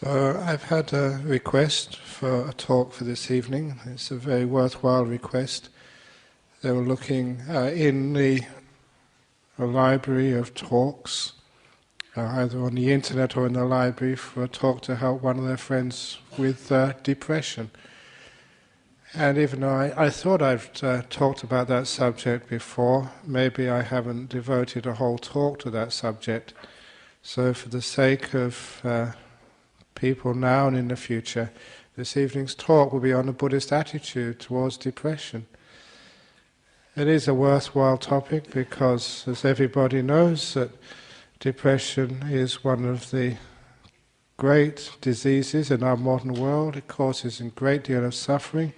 So I've had a request for a talk for this evening. It's a very worthwhile request. They were looking in a library of talks, either on the internet or in the library, for a talk to help one of their friends with depression. And even though I thought I've talked about that subject before, maybe I haven't devoted a whole talk to that subject. So for the sake of people now and in the future, this evening's talk will be on the Buddhist attitude towards depression. It is a worthwhile topic because, as everybody knows, that depression is one of the great diseases in our modern world. It causes a great deal of suffering,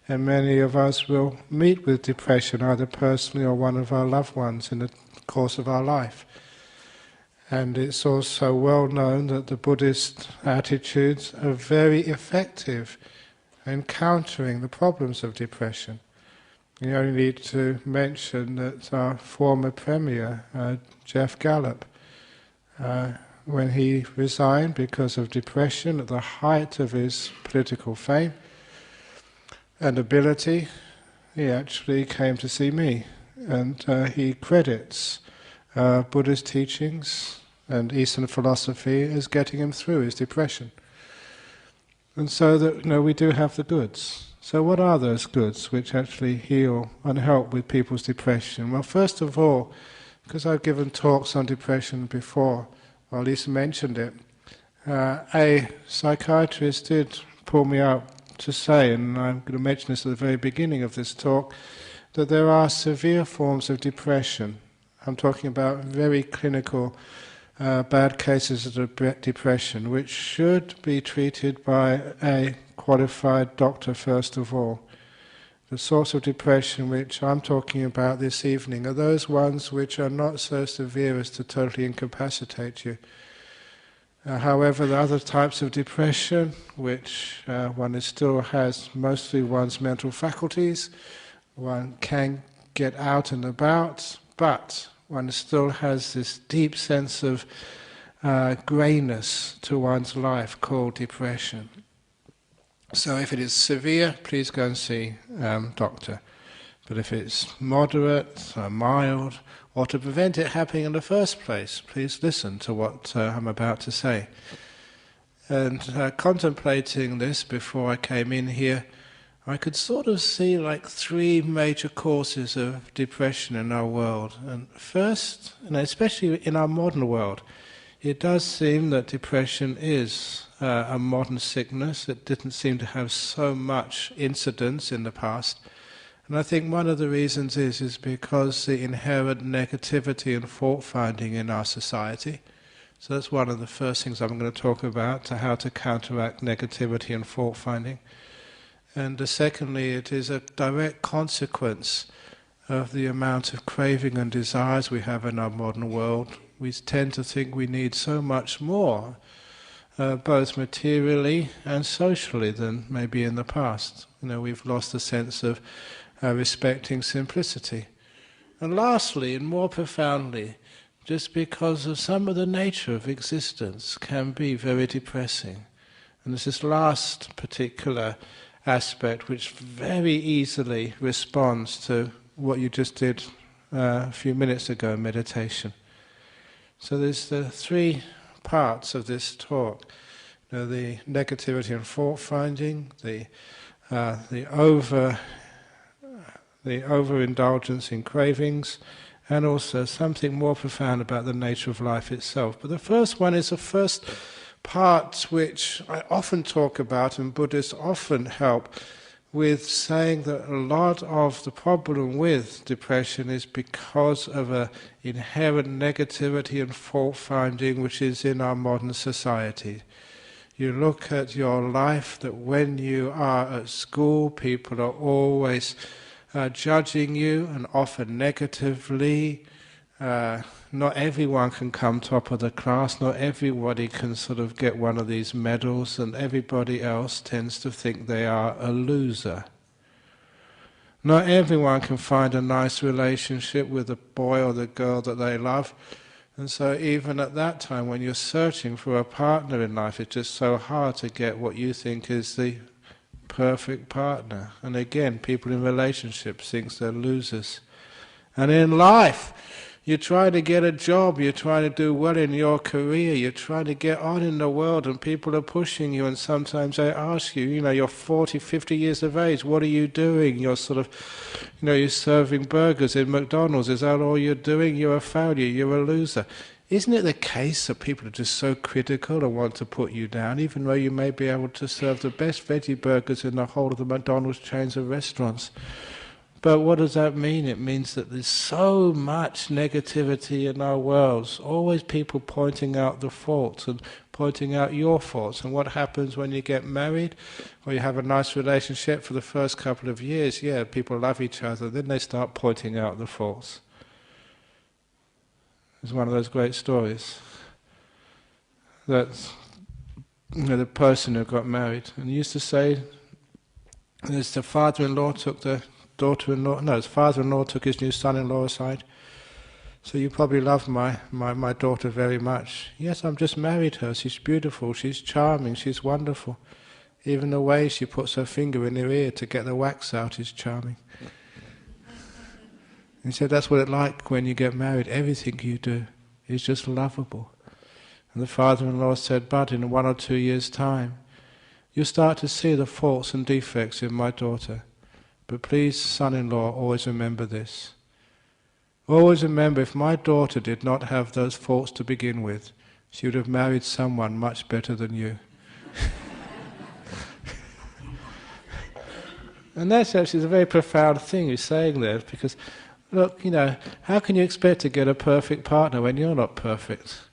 and many of us will meet with depression, either personally or one of our loved ones, in the course of our life. And it's also well known that the Buddhist attitudes are very effective in countering the problems of depression. You only need to mention that our former Premier, Jeff Gallup, when he resigned because of depression at the height of his political fame and ability, he actually came to see me, and he credits Buddhist teachings and Eastern philosophy as getting him through his depression. And so that we do have the goods. So what are those goods which actually heal and help with people's depression? Well, first of all, because I've given talks on depression before, or at least mentioned it, a psychiatrist did pull me out to say, and I'm going to mention this at the very beginning of this talk, that there are severe forms of depression. I'm talking about very clinical bad cases of depression, which should be treated by a qualified doctor first of all. The sorts of depression which I'm talking about this evening are those ones which are not so severe as to totally incapacitate you. However, the other types of depression, which one still has mostly one's mental faculties, one can get out and about, but one still has this deep sense of greyness to one's life called depression. So if it is severe, please go and see a doctor. But if it's moderate or mild, or to prevent it happening in the first place, please listen to what I'm about to say. And contemplating this before I came in here, I could sort of see like three major causes of depression in our world. And first, and especially in our modern world, it does seem that depression is a modern sickness. It didn't seem to have so much incidence in the past. And I think one of the reasons is because the inherent negativity and fault-finding in our society. So that's one of the first things I'm going to talk about, to how to counteract negativity and fault-finding. And secondly, it is a direct consequence of the amount of craving and desires we have in our modern world. We tend to think we need so much more, both materially and socially, than maybe in the past. We've lost a sense of respecting simplicity. And lastly, and more profoundly, just because of some of the nature of existence can be very depressing. And there's this last particular aspect which very easily responds to what you just did a few minutes ago, over. So there's the three parts of this talk: the negativity and fault-finding, the overindulgence in cravings, and also something more profound about the nature of life itself. But the first one is the first part which I often talk about, and Buddhists often help with saying that a lot of the problem with depression is because of an inherent negativity and fault-finding which is in our modern society. You look at your life, that when you are at school, people are always judging you, and often negatively. Not everyone can come top of the class, not everybody can sort of get one of these medals, and everybody else tends to think they are a loser. Not everyone can find a nice relationship with the boy or the girl that they love, And so even at that time when you're searching for a partner in life, it's just so hard to get what you think is the perfect partner. And again, people in relationships think they're losers. And in life, you try to get a job, you try to do well in your career, you try to get on in the world, and people are pushing you, and sometimes they ask you, you're 40, 50 years of age, what are you doing? You're sort of, you're serving burgers in McDonald's, is that all you're doing? You're a failure, you're a loser. Isn't it the case that people are just so critical and want to put you down, even though you may be able to serve the best veggie burgers in the whole of the McDonald's chains of restaurants? But what does that mean? It means that there's so much negativity in our worlds, always people pointing out the faults and pointing out your faults. And what happens when you get married or you have a nice relationship for the first couple of years? Yeah, people love each other, then they start pointing out the faults. It's one of those great stories that the person who got married, and he used to say, as the father-in-law took the daughter-in-law, no, his father-in-law took his new son-in-law aside. So you probably love my daughter very much. Yes, I've just married her. She's beautiful, she's charming, she's wonderful. Even the way she puts her finger in her ear to get the wax out is charming. He said that's what it's like when you get married. Everything you do is just lovable. And the father-in-law said, but in 1 or 2 years' time, you'll start to see the faults and defects in my daughter. But please, son-in-law, always remember this. Always remember, if my daughter did not have those faults to begin with, she would have married someone much better than you. And that's actually a very profound thing he's saying there, because, look, how can you expect to get a perfect partner when you're not perfect?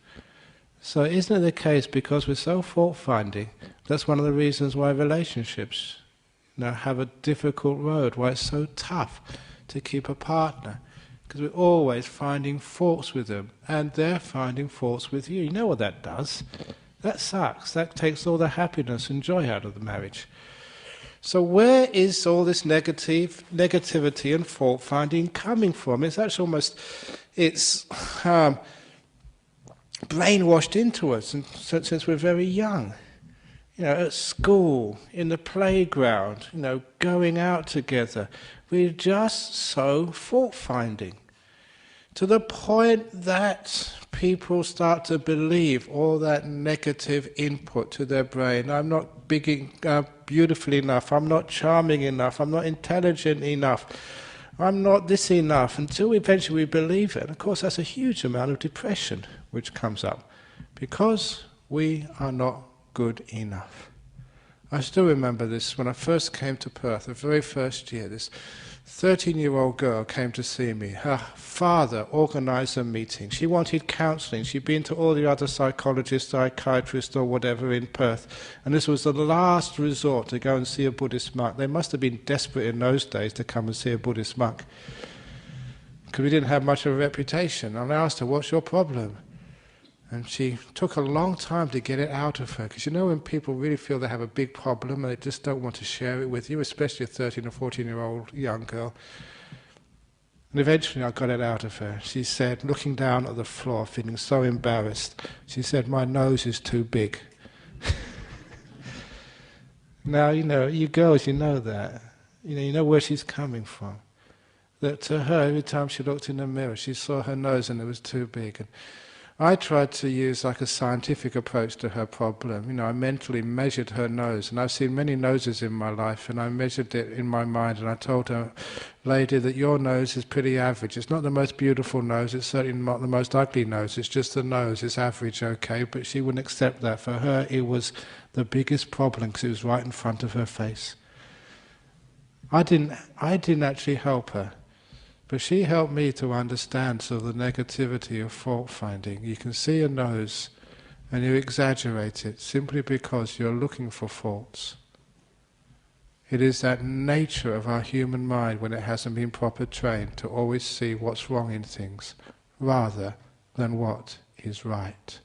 So isn't it the case, because we're so fault-finding, that's one of the reasons why relationships have a difficult road, why it's so tough to keep a partner, because we're always finding faults with them, and they're finding faults with you. You know what that does? That sucks. That takes all the happiness and joy out of the marriage. So where is all this negativity and fault-finding coming from? It's actually almost, it's brainwashed into us since we're very young. At school, in the playground, going out together. We're just so fault-finding. To the point that people start to believe all that negative input to their brain. I'm not beautiful enough, I'm not charming enough, I'm not intelligent enough, I'm not this enough, until eventually we believe it. And of course that's a huge amount of depression which comes up, because we are not good enough. I still remember this when I first came to Perth, the very first year. This 13-year-old girl came to see me. Her father organised a meeting. She wanted counselling. She'd been to all the other psychologists, psychiatrists or whatever in Perth, and this was the last resort to go and see a Buddhist monk. They must have been desperate in those days to come and see a Buddhist monk, because we didn't have much of a reputation. And I asked her, what's your problem? And she took a long time to get it out of her, because when people really feel they have a big problem and they just don't want to share it with you, especially a 13 or 14-year-old young girl. And eventually I got it out of her. She said, looking down at the floor, feeling so embarrassed, she said, my nose is too big. Now, you girls, you know that. You know where she's coming from. That to her, every time she looked in the mirror, she saw her nose and it was too big. And I tried to use like a scientific approach to her problem. I mentally measured her nose, and I've seen many noses in my life, and I measured it in my mind, and I told her, lady, that your nose is pretty average. It's not the most beautiful nose, it's certainly not the most ugly nose, it's just the nose, it's average, okay, but she wouldn't accept that. For her, it was the biggest problem, because it was right in front of her face. I didn't actually help her. But she helped me to understand sort of the negativity of fault-finding. You can see a nose and you exaggerate it simply because you're looking for faults. It is that nature of our human mind, when it hasn't been properly trained, to always see what's wrong in things rather than what is right.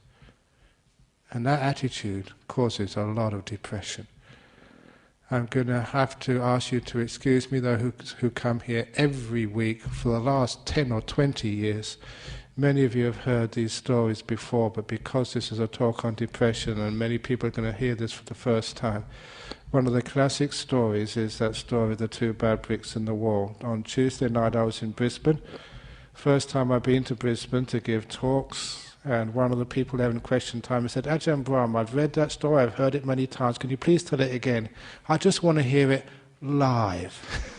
And that attitude causes a lot of depression. I'm going to have to ask you to excuse me, though, who come here every week for the last 10 or 20 years. Many of you have heard these stories before, but because this is a talk on depression and many people are going to hear this for the first time, one of the classic stories is that story of the two bad bricks in the wall. On Tuesday night I was in Brisbane. First time I've been to Brisbane to give talks, and one of the people there in question time said, Ajhan Brahm, I've read that story, I've heard it many times, can you please tell it again? I just want to hear it live.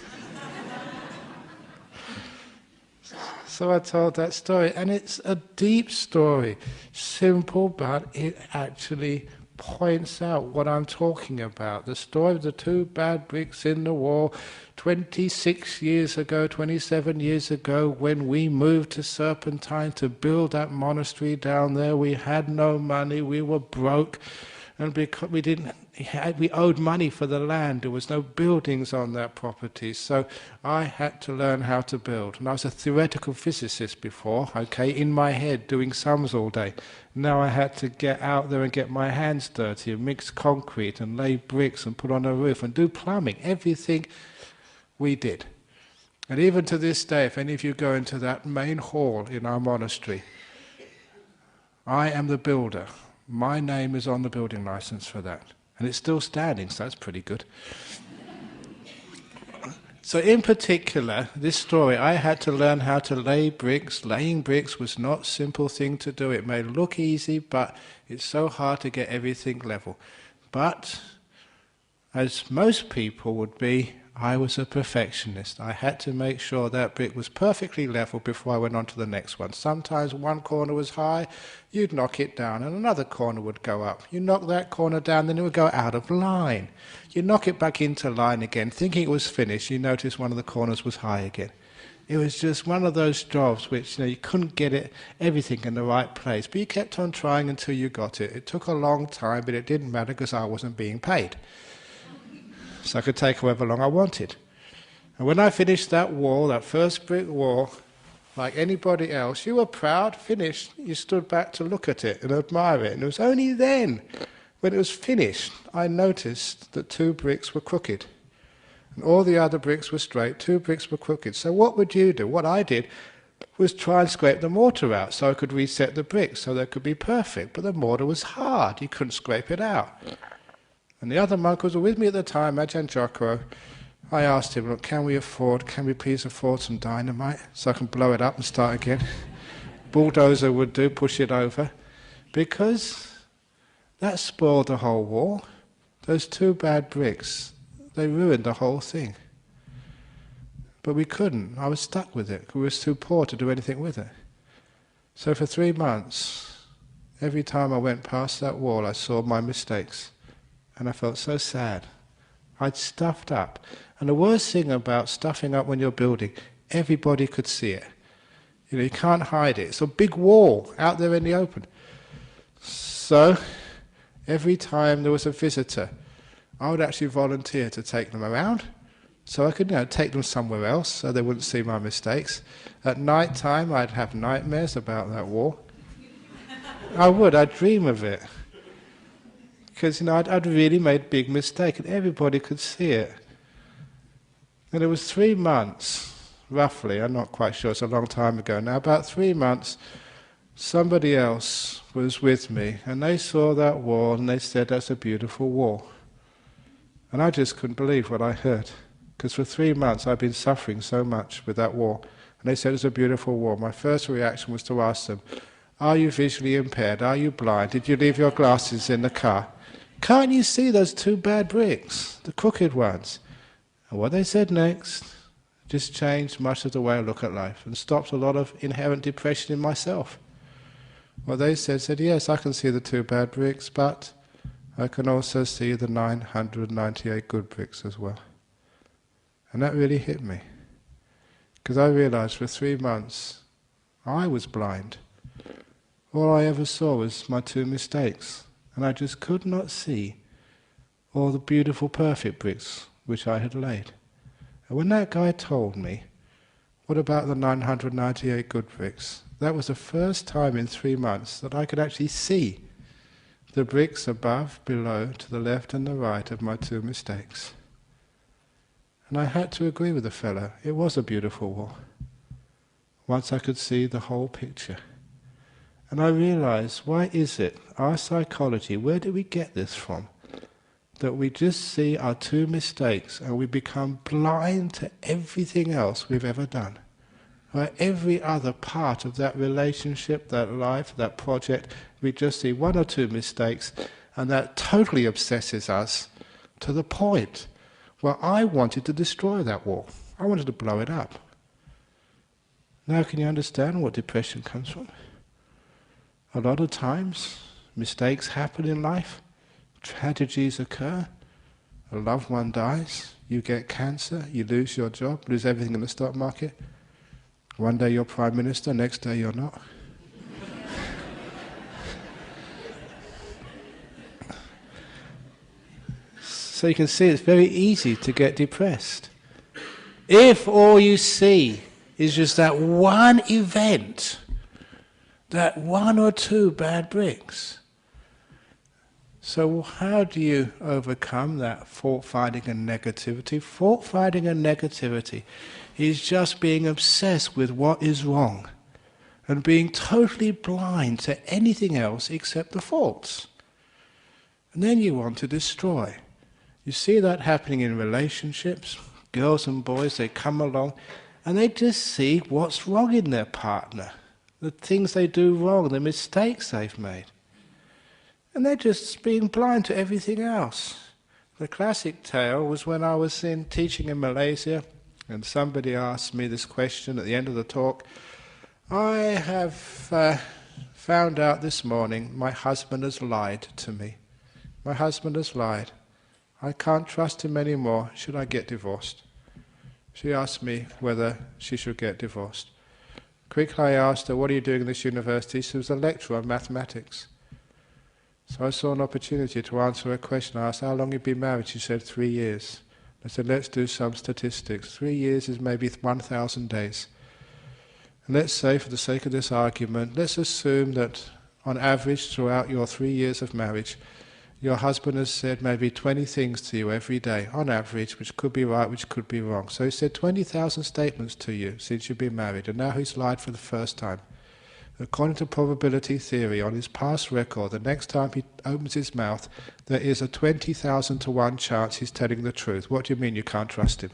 So I told that story, and it's a deep story, simple, but it actually points out what I'm talking about. The story of the two bad bricks in the wall 26 years ago, 27 years ago, when we moved to Serpentine to build that monastery down there. We had no money, we were broke, and because we owed money for the land. There was no buildings on that property, so I had to learn how to build. And I was a theoretical physicist before, okay, in my head doing sums all day. Now I had to get out there and get my hands dirty and mix concrete and lay bricks and put on a roof and do plumbing. Everything we did. And even to this day, if any of you go into that main hall in our monastery, I am the builder. My name is on the building license for that. And it's still standing, so that's pretty good. So in particular, this story, I had to learn how to lay bricks. Laying bricks was not a simple thing to do. It may look easy, but it's so hard to get everything level. But, as most people would be, I was a perfectionist. I had to make sure that brick was perfectly level before I went on to the next one. Sometimes one corner was high, you'd knock it down, and another corner would go up. You knock that corner down, then it would go out of line. You knock it back into line again, thinking it was finished, you notice one of the corners was high again. It was just one of those jobs which, you couldn't get everything in the right place, but you kept on trying until you got it. It took a long time, but it didn't matter because I wasn't being paid. So I could take however long I wanted. And when I finished that wall, that first brick wall, like anybody else, you were proud, finished, you stood back to look at it and admire it. And it was only then, when it was finished, I noticed that two bricks were crooked. And all the other bricks were straight, two bricks were crooked. So what would you do? What I did was try and scrape the mortar out so I could reset the bricks so they could be perfect. But the mortar was hard, you couldn't scrape it out. And the other monk was with me at the time, Ajahn. I asked him, look, can we please afford some dynamite so I can blow it up and start again? Bulldozer would do, push it over. Because that spoiled the whole wall. Those two bad bricks, they ruined the whole thing. But we couldn't. I was stuck with it. We were too poor to do anything with it. So for 3 months, every time I went past that wall, I saw my mistakes. And I felt so sad. I'd stuffed up. And the worst thing about stuffing up when you're building, everybody could see it. You can't hide it. It's a big wall out there in the open. So, every time there was a visitor, I would actually volunteer to take them around, so I could take them somewhere else so they wouldn't see my mistakes. At night time, I'd have nightmares about that wall. I'd dream of it. Because I'd really made a big mistake and everybody could see it. And it was 3 months, roughly, I'm not quite sure, it's a long time ago now, about 3 months, somebody else was with me and they saw that wall and they said, that's a beautiful wall. And I just couldn't believe what I heard. Because for 3 months I'd been suffering so much with that wall. And they said it's a beautiful wall. My first reaction was to ask them, are you visually impaired? Are you blind? Did you leave your glasses in the car? Can't you see those two bad bricks, the crooked ones? And what they said next just changed much of the way I look at life and stopped a lot of inherent depression in myself. What they said, yes, I can see the two bad bricks, but I can also see the 998 good bricks as well. And that really hit me. Because I realized for 3 months I was blind. All I ever saw was my two mistakes. And I just could not see all the beautiful, perfect bricks which I had laid. And when that guy told me, what about the 998 good bricks? That was the first time in 3 months that I could actually see the bricks above, below, to the left and the right of my two mistakes. And I had to agree with the fellow. It was a beautiful wall. once I could see the whole picture. And I realized, why is it, our psychology, where do we get this from? That we just see our two mistakes and we become blind to everything else we've ever done. Right? Every other part of that relationship, that life, that project, we just see one or two mistakes, and that totally obsesses us to the point where I wanted to destroy that wall. I wanted to blow it up. Now can you understand what depression comes from? A lot of times, mistakes happen in life, tragedies occur, a loved one dies, you get cancer, you lose your job, lose everything in the stock market. One day you're Prime Minister, next day you're not. So you can see it's very easy to get depressed. If all you see is just that one event, that one or two bad bricks. So how do you overcome that fault-finding and negativity? Fault-finding and negativity is just being obsessed with what is wrong and being totally blind to anything else except the faults. And then you want to destroy. You see that happening in relationships. Girls and boys, they come along and they just see what's wrong in their partner, the things they do wrong, the mistakes they've made. And they're just being blind to everything else. The classic tale was when I was teaching in Malaysia, and somebody asked me this question at the end of the talk. I have found out this morning my husband has lied to me. My husband has lied. I can't trust him anymore. Should I get divorced? She asked me whether she should get divorced. Quickly I asked her, what are you doing in this university? She was a lecturer on mathematics. So I saw an opportunity to answer her question. I asked, how long have you been married? She said, 3 years. I said, let's do some statistics. 3 years is maybe 1,000 days. And let's say, for the sake of this argument, let's assume that on average throughout your 3 years of marriage, your husband has said maybe 20 things to you every day, on average, which could be right, which could be wrong. So he said 20,000 statements to you since you've been married, and now he's lied for the first time. According to probability theory, on his past record, the next time he opens his mouth, there is a 20,000 to 1 chance he's telling the truth. What do you mean you can't trust him?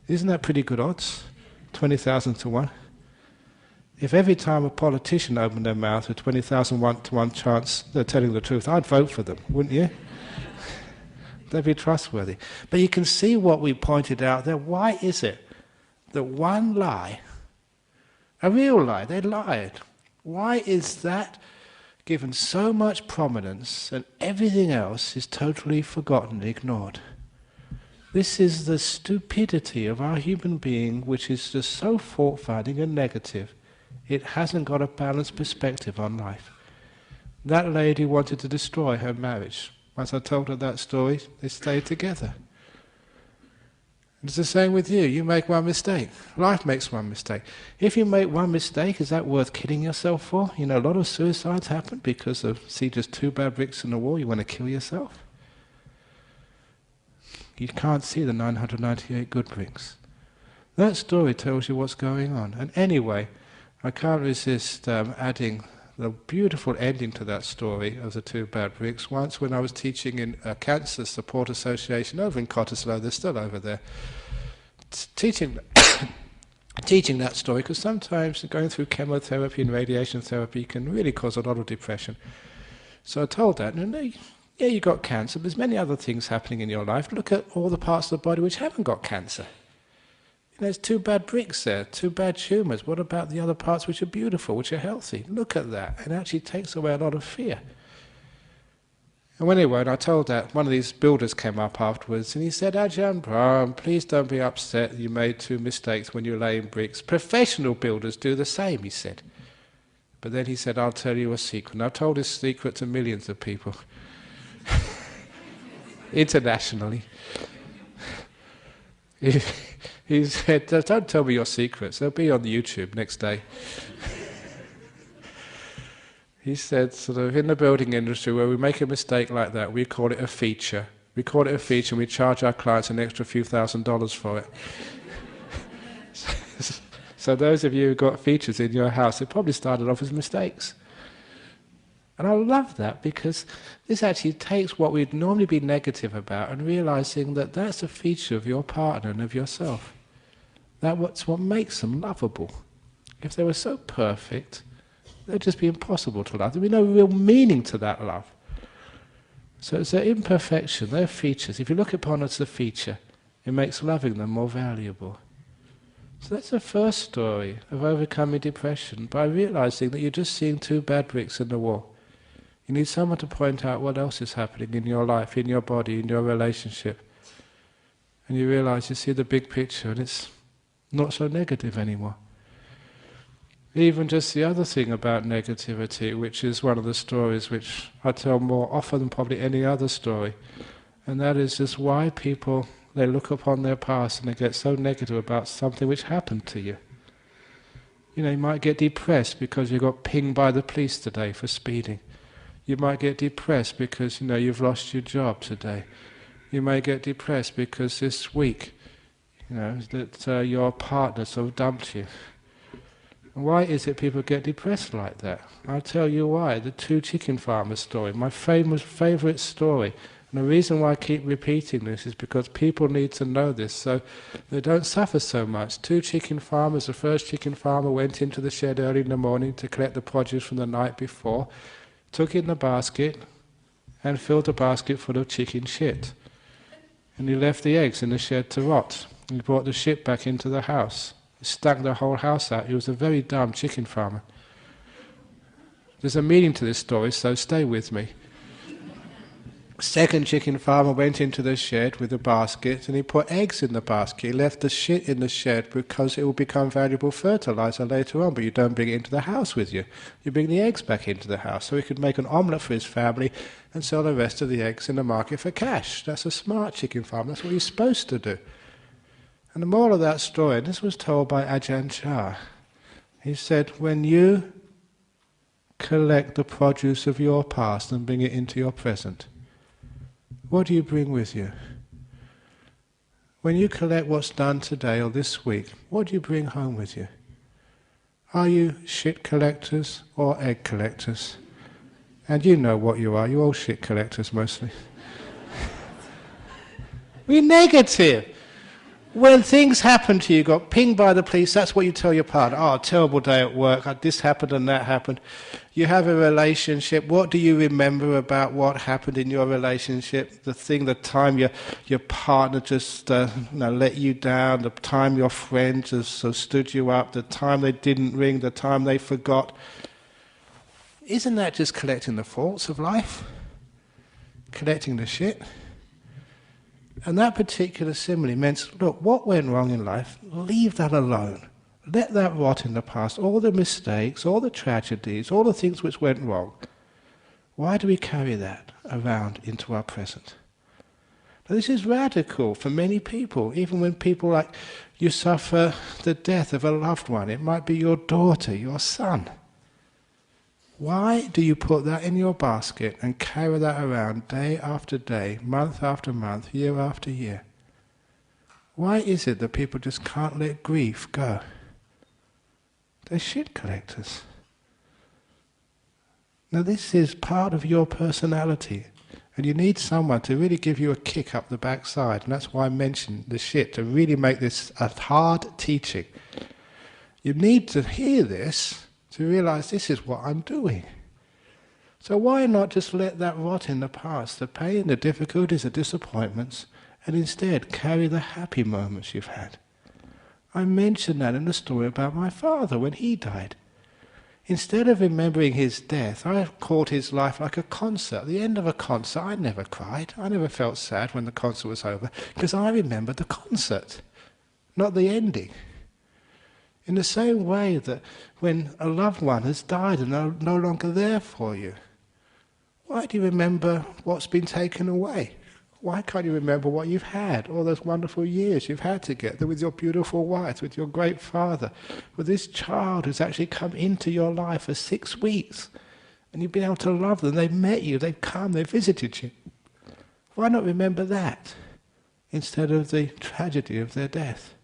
Isn't that pretty good odds? 20,000 to 1? If every time a politician opened their mouth with 20,000 to 1 chance they're telling the truth, I'd vote for them, wouldn't you? They'd be trustworthy. But you can see what we pointed out there. Why is it that one lie, a real lie, they lied, why is that given so much prominence and everything else is totally forgotten and ignored? This is the stupidity of our human being, which is just so fault-finding and negative. It hasn't got a balanced perspective on life. That lady wanted to destroy her marriage. Once I told her that story, they stayed together. And it's the same with you. You make one mistake. Life makes one mistake. If you make one mistake, is that worth killing yourself for? You know, a lot of suicides happen because of, see just 2 bad bricks in the wall, you want to kill yourself. You can't see the 998 good bricks. That story tells you what's going on. And anyway, I can't resist adding the beautiful ending to that story of the 2 bad bricks. Once when I was teaching in a Cancer Support Association over in Cottesloe, they're still over there, teaching that story, because sometimes going through chemotherapy and radiation therapy can really cause a lot of depression. So I told that, and yeah, you got cancer, but there's many other things happening in your life. Look at all the parts of the body which haven't got cancer. There's 2 bad bricks there, 2 bad tumours. What about the other parts which are beautiful, which are healthy? Look at that. It actually takes away a lot of fear. And anyway, when I told that, one of these builders came up afterwards and he said, Ajhan, Brahm, please don't be upset that you made 2 mistakes when you're laying bricks. Professional builders do the same, he said. But then he said, I'll tell you a secret. And I've told this secret to millions of people. Internationally. He said, don't tell me your secrets, they'll be on the YouTube next day. He said, sort of, in the building industry where we make a mistake like that, we call it a feature. We call it a feature and we charge our clients an extra few $1,000s for it. So those of you who got features in your house, it probably started off as mistakes. And I love that, because this actually takes what we'd normally be negative about and realizing that that's a feature of your partner and of yourself. That's what makes them lovable. If they were so perfect, they'd just be impossible to love. There'd be no real meaning to that love. So it's their imperfection, their features. If you look upon it as a feature, it makes loving them more valuable. So that's the first story of overcoming depression, by realizing that you're just seeing two bad bricks in the wall. You need someone to point out what else is happening in your life, in your body, in your relationship. And you realize you see the big picture and it's not so negative anymore. Even just the other thing about negativity, which is one of the stories which I tell more often than probably any other story, and that is just why people, they look upon their past and they get so negative about something which happened to you. You know, you might get depressed because you got pinged by the police today for speeding. You might get depressed because, you know, you've lost your job today. You may get depressed because this week, you know, that your partner sort of dumped you. And why is it people get depressed like that? I'll tell you why. The two chicken farmers story, my favourite story. And the reason why I keep repeating this is because people need to know this so they don't suffer so much. Two chicken farmers, the first chicken farmer went into the shed early in the morning to collect the produce from the night before, took in the basket and filled the basket full of chicken shit. And he left the eggs in the shed to rot. He brought the shit back into the house. He stank the whole house out. He was a very dumb chicken farmer. There's a meaning to this story, so stay with me. Second chicken farmer went into the shed with a basket and he put eggs in the basket. He left the shit in the shed because it will become valuable fertilizer later on, but you don't bring it into the house with you. You bring the eggs back into the house so he could make an omelette for his family and sell the rest of the eggs in the market for cash. That's a smart chicken farmer. That's what you're supposed to do. And the moral of that story, and this was told by Ajhan, he said, when you collect the produce of your past and bring it into your present, what do you bring with you? When you collect what's done today or this week, what do you bring home with you? Are you shit collectors or egg collectors? And you know what you are. You're all shit collectors mostly. We're negative. When things happen to you, got pinged by the police, that's what you tell your partner. Oh, terrible day at work, this happened and that happened. You have a relationship, what do you remember about what happened in your relationship? The time your partner just let you down, the time your friend just stood you up, the time they didn't ring, the time they forgot. Isn't that just collecting the faults of life? Collecting the shit? And that particular simile meant, look, what went wrong in life, leave that alone. Let that rot in the past. All the mistakes, all the tragedies, all the things which went wrong. Why do we carry that around into our present? Now, this is radical for many people, even when people like you suffer the death of a loved one. It might be your daughter, your son. Why do you put that in your basket and carry that around day after day, month after month, year after year? Why is it that people just can't let grief go? They're shit collectors. Now this is part of your personality, and you need someone to really give you a kick up the backside, and that's why I mentioned the shit, to really make this a hard teaching. You need to hear this to realize this is what I'm doing. So why not just let that rot in the past, the pain, the difficulties, the disappointments, and instead carry the happy moments you've had? I mentioned that in the story about my father when he died. Instead of remembering his death, I called his life like a concert. At the end of a concert, I never cried. I never felt sad when the concert was over, because I remembered the concert, not the ending. In the same way that when a loved one has died and no longer there for you, why do you remember what's been taken away? Why can't you remember what you've had, all those wonderful years you've had together with your beautiful wife, with your great father, with this child who's actually come into your life for 6 weeks, and you've been able to love them, they've met you, they've come, they've visited you. Why not remember that instead of the tragedy of their death?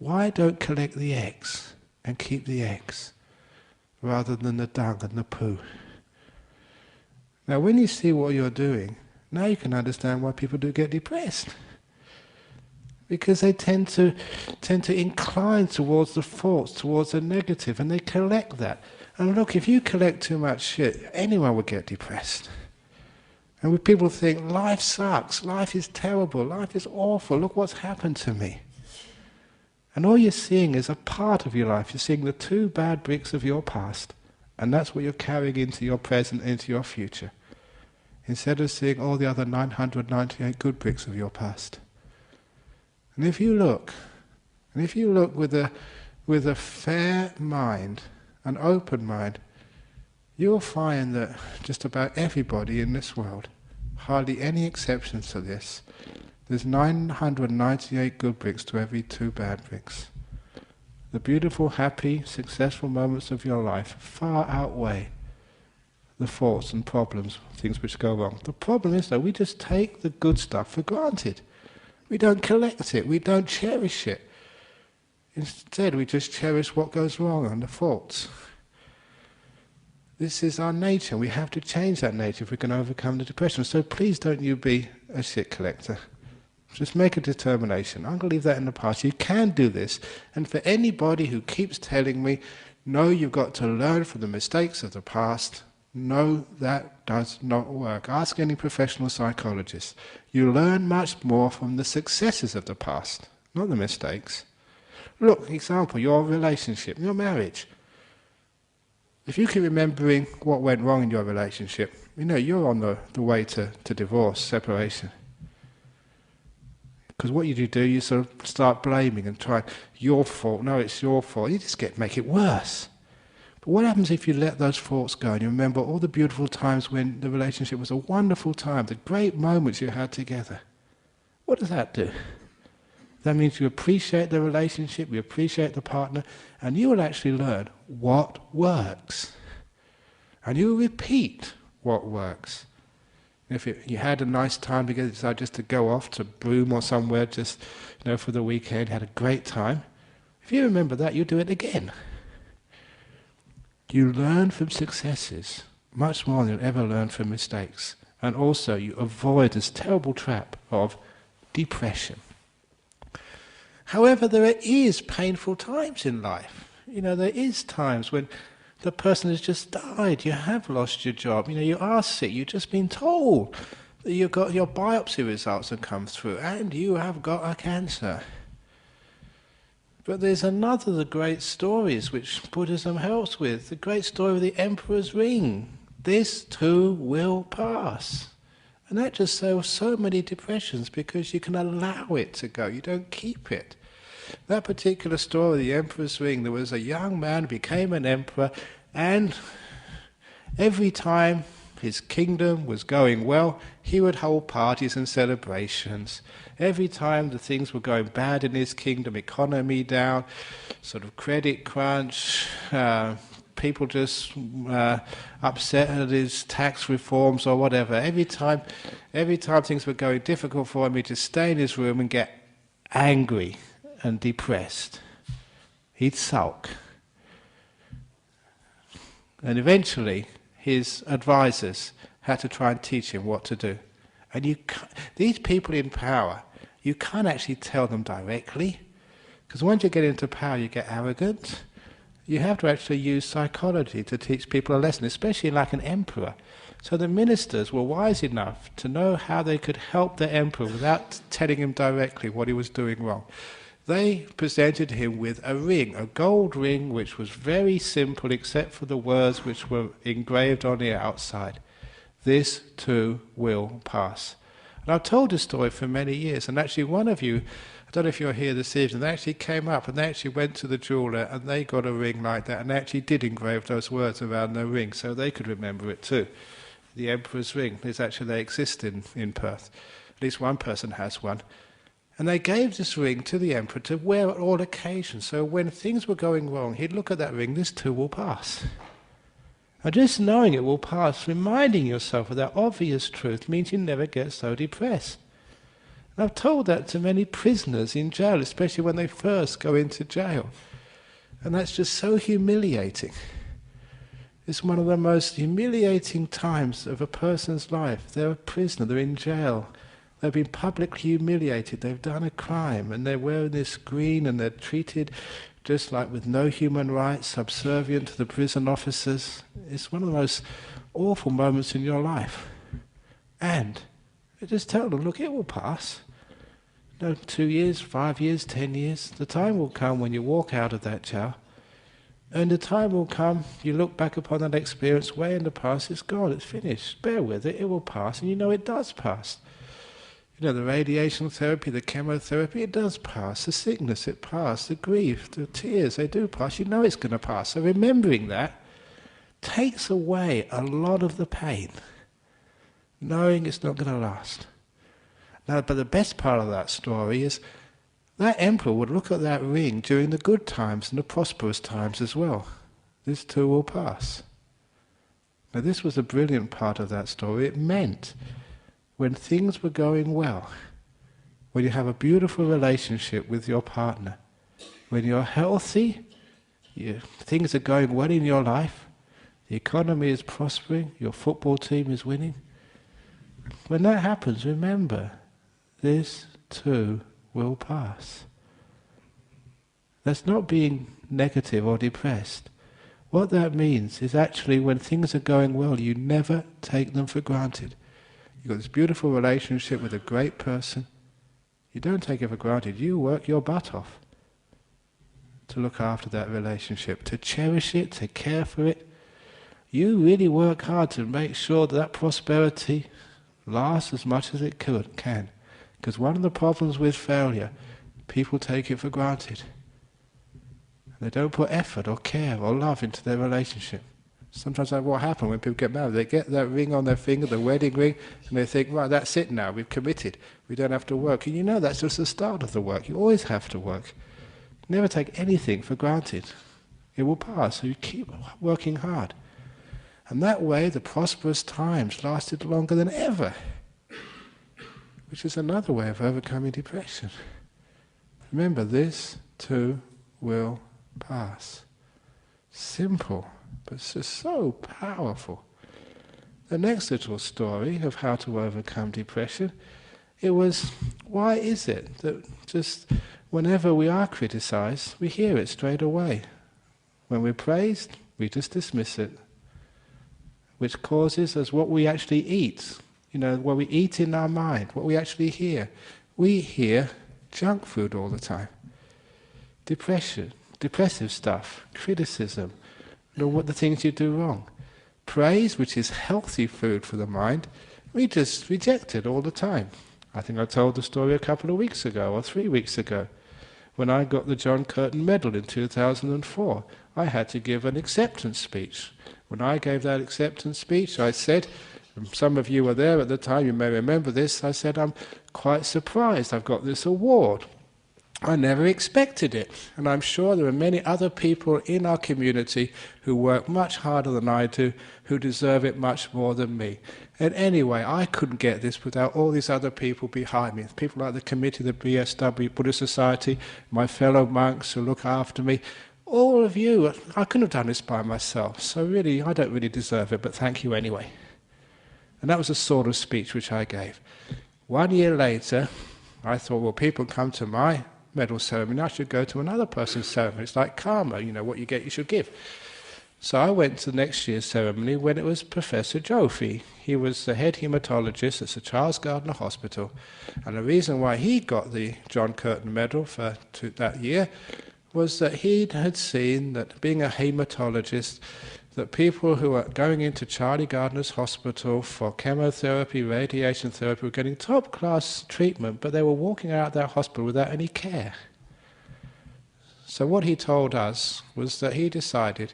Why don't collect the eggs and keep the eggs rather than the dung and the poo? Now when you see what you're doing, now you can understand why people do get depressed. Because they tend to incline towards the false, towards the negative, and they collect that. And look, if you collect too much shit, anyone will get depressed. And when people think, life sucks, life is terrible, life is awful, look what's happened to me. And all you're seeing is a part of your life. You're seeing the 2 bad bricks of your past, and that's what you're carrying into your present, into your future. Instead of seeing all the other 998 good bricks of your past. And if you look with a fair mind, an open mind, you'll find that just about everybody in this world, hardly any exceptions to this, there's 998 good bricks to every 2 bad bricks. The beautiful, happy, successful moments of your life far outweigh the faults and problems, things which go wrong. The problem is, though, we just take the good stuff for granted. We don't collect it, we don't cherish it. Instead, we just cherish what goes wrong and the faults. This is our nature. We have to change that nature if we can overcome the depression. So please don't you be a shit collector. Just make a determination. I'm going to leave that in the past. You can do this. And for anybody who keeps telling me, no, you've got to learn from the mistakes of the past, no, that does not work. Ask any professional psychologist. You learn much more from the successes of the past, not the mistakes. Look, example, your relationship, your marriage. If you keep remembering what went wrong in your relationship, you know you're on the way to divorce, separation. Because what you do, you sort of start blaming and trying, your fault, no, it's your fault. You just make it worse. But what happens if you let those thoughts go and you remember all the beautiful times when the relationship was a wonderful time, the great moments you had together? What does that do? That means you appreciate the relationship, you appreciate the partner, and you will actually learn what works. And you will repeat what works. If you had a nice time together, decided just to go off to Brahm or somewhere just for the weekend, had a great time, if you remember that, you do it again. You learn from successes much more than you'll ever learn from mistakes. And also you avoid this terrible trap of depression. However, there is painful times in life. There is times when the person has just died, you have lost your job, you are sick, you've just been told that you've got your biopsy results have come through and you have got a cancer. But there's another of the great stories which Buddhism helps with, the great story of the Emperor's Ring. This too will pass. And that just solves so many depressions because you can allow it to go, you don't keep it. That particular story, the Emperor's Ring, there was a young man who became an emperor, and every time his kingdom was going well, he would hold parties and celebrations. Every time the things were going bad in his kingdom, economy down, sort of credit crunch, people just upset at his tax reforms or whatever. Every time things were going difficult for him, he'd just stay in his room and get angry and depressed. He'd sulk. And eventually his advisors had to try and teach him what to do. And these people in power, you can't actually tell them directly, because once you get into power you get arrogant. You have to actually use psychology to teach people a lesson, especially like an emperor. So the ministers were wise enough to know how they could help the emperor without telling him directly what he was doing wrong. They presented him with a ring, a gold ring, which was very simple except for the words which were engraved on the outside. This too will pass. And I've told this story for many years, and actually one of you, I don't know if you're here this evening, they actually came up and they actually went to the jeweller and they got a ring like that, and they actually did engrave those words around their ring so they could remember it too. The Emperor's Ring, they exist in Perth. At least one person has one. And they gave this ring to the emperor to wear at all occasions. So when things were going wrong, he'd look at that ring, this too will pass. And just knowing it will pass, reminding yourself of that obvious truth, means you never get so depressed. And I've told that to many prisoners in jail, especially when they first go into jail. And that's just so humiliating. It's one of the most humiliating times of a person's life. They're a prisoner, they're in jail. They've been publicly humiliated, they've done a crime, and they're wearing this green and they're treated just like with no human rights, subservient to the prison officers. It's one of the most awful moments in your life. And you just tell them, look, it will pass. No, 2 years, 5 years, 10 years. The time will come when you walk out of that jail. And the time will come, you look back upon that experience way in the past, it's gone, it's finished. Bear with it, it will pass, and you know it does pass. You know, the radiation therapy, the chemotherapy, it does pass. The sickness, it passes. The grief, the tears, they do pass. You know it's going to pass. So remembering that takes away a lot of the pain, knowing it's not going to last. Now, but the best part of that story is that emperor would look at that ring during the good times and the prosperous times as well. This too will pass. Now, this was a brilliant part of that story. It meant when things were going well, when you have a beautiful relationship with your partner, when you're healthy, things are going well in your life, the economy is prospering, your football team is winning. When that happens, remember, this too will pass. That's not being negative or depressed. What that means is actually when things are going well, you never take them for granted. You've got this beautiful relationship with a great person. You don't take it for granted. You work your butt off to look after that relationship, to cherish it, to care for it. You really work hard to make sure that that prosperity lasts as much as it can. Because one of the problems with failure, people take it for granted. They don't put effort or care or love into their relationship. Sometimes that's what happens when people get married. They get that ring on their finger, the wedding ring, and they think, right, that's it now, we've committed. We don't have to work. And you know that's just the start of the work. You always have to work. Never take anything for granted. It will pass, so you keep working hard. And that way the prosperous times lasted longer than ever, which is another way of overcoming depression. Remember, this too will pass. Simple. But it's just so powerful. The next little story of how to overcome depression, it was, why is it that just whenever we are criticized, we hear it straight away? When we're praised, we just dismiss it, which causes us what we actually eat. You know, what we eat in our mind, what we actually hear. We hear junk food all the time. Depression, depressive stuff, criticism, what the things you do wrong. Praise, which is healthy food for the mind, we just reject it all the time. I think I told the story a couple of weeks ago or 3 weeks ago. When I got the John Curtin Medal in 2004, I had to give an acceptance speech. When I gave that acceptance speech, I said, and some of you were there at the time, you may remember this, I said, I'm quite surprised I've got this award. I never expected it, and I'm sure there are many other people in our community who work much harder than I do, who deserve it much more than me. And anyway, I couldn't get this without all these other people behind me, people like the committee, the BSW, Buddhist Society, my fellow monks who look after me, all of you. I couldn't have done this by myself, so really, I don't really deserve it, but thank you anyway. And that was the sort of speech which I gave. 1 year later, I thought, well, people come to my medal ceremony, I should go to another person's ceremony. It's like karma, you know, what you get, you should give. So I went to next year's ceremony when it was Professor Jofi. He was the head hematologist at Sir Charles Gardner Hospital. And the reason why he got the John Curtin Medal for that year was that he had seen that being a hematologist, that people who are going into Charlie Gardner's hospital for chemotherapy, radiation therapy, were getting top-class treatment, but they were walking out of that hospital without any care. So what he told us was that he decided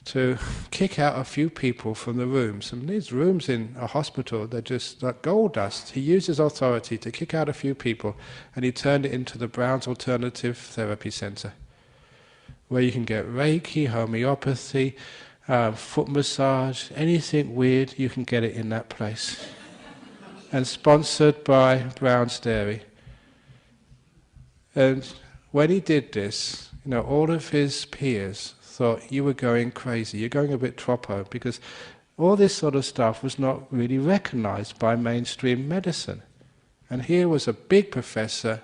to kick out a few people from the rooms. And these rooms in a hospital, they're just like gold dust. He used his authority to kick out a few people, and he turned it into the Brown's Alternative Therapy Centre, where you can get Reiki, homeopathy, foot massage, anything weird, you can get it in that place. and sponsored by Brown's Dairy. And when he did this, all of his peers thought, you were going crazy, you're going a bit troppo, because all this sort of stuff was not really recognized by mainstream medicine. And here was a big professor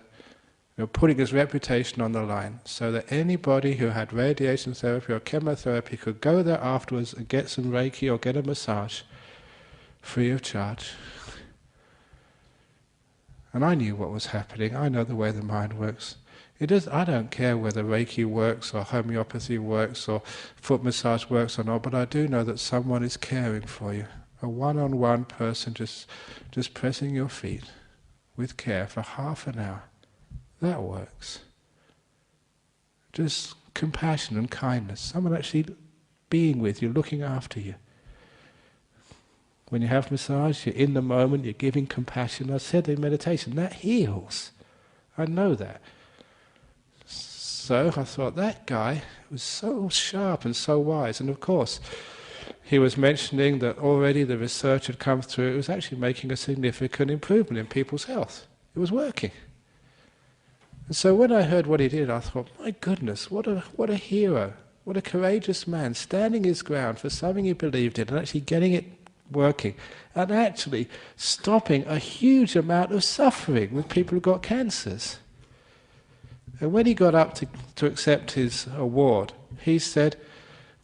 putting his reputation on the line so that anybody who had radiation therapy or chemotherapy could go there afterwards and get some Reiki or get a massage free of charge. And I knew what was happening. I know the way the mind works. I don't care whether Reiki works or homeopathy works or foot massage works or not, but I do know that someone is caring for you. A one-on-one person just pressing your feet with care for half an hour. That works. Just compassion and kindness. Someone actually being with you, looking after you. When you have massage, you're in the moment, you're giving compassion. I said in meditation, that heals. I know that. So I thought, that guy was so sharp and so wise. And of course, he was mentioning that already the research had come through. It was actually making a significant improvement in people's health. It was working. And so when I heard what he did, I thought, my goodness, what a hero, what a courageous man, standing his ground for something he believed in and actually getting it working, and actually stopping a huge amount of suffering with people who got cancers. And when he got up to accept his award, he said,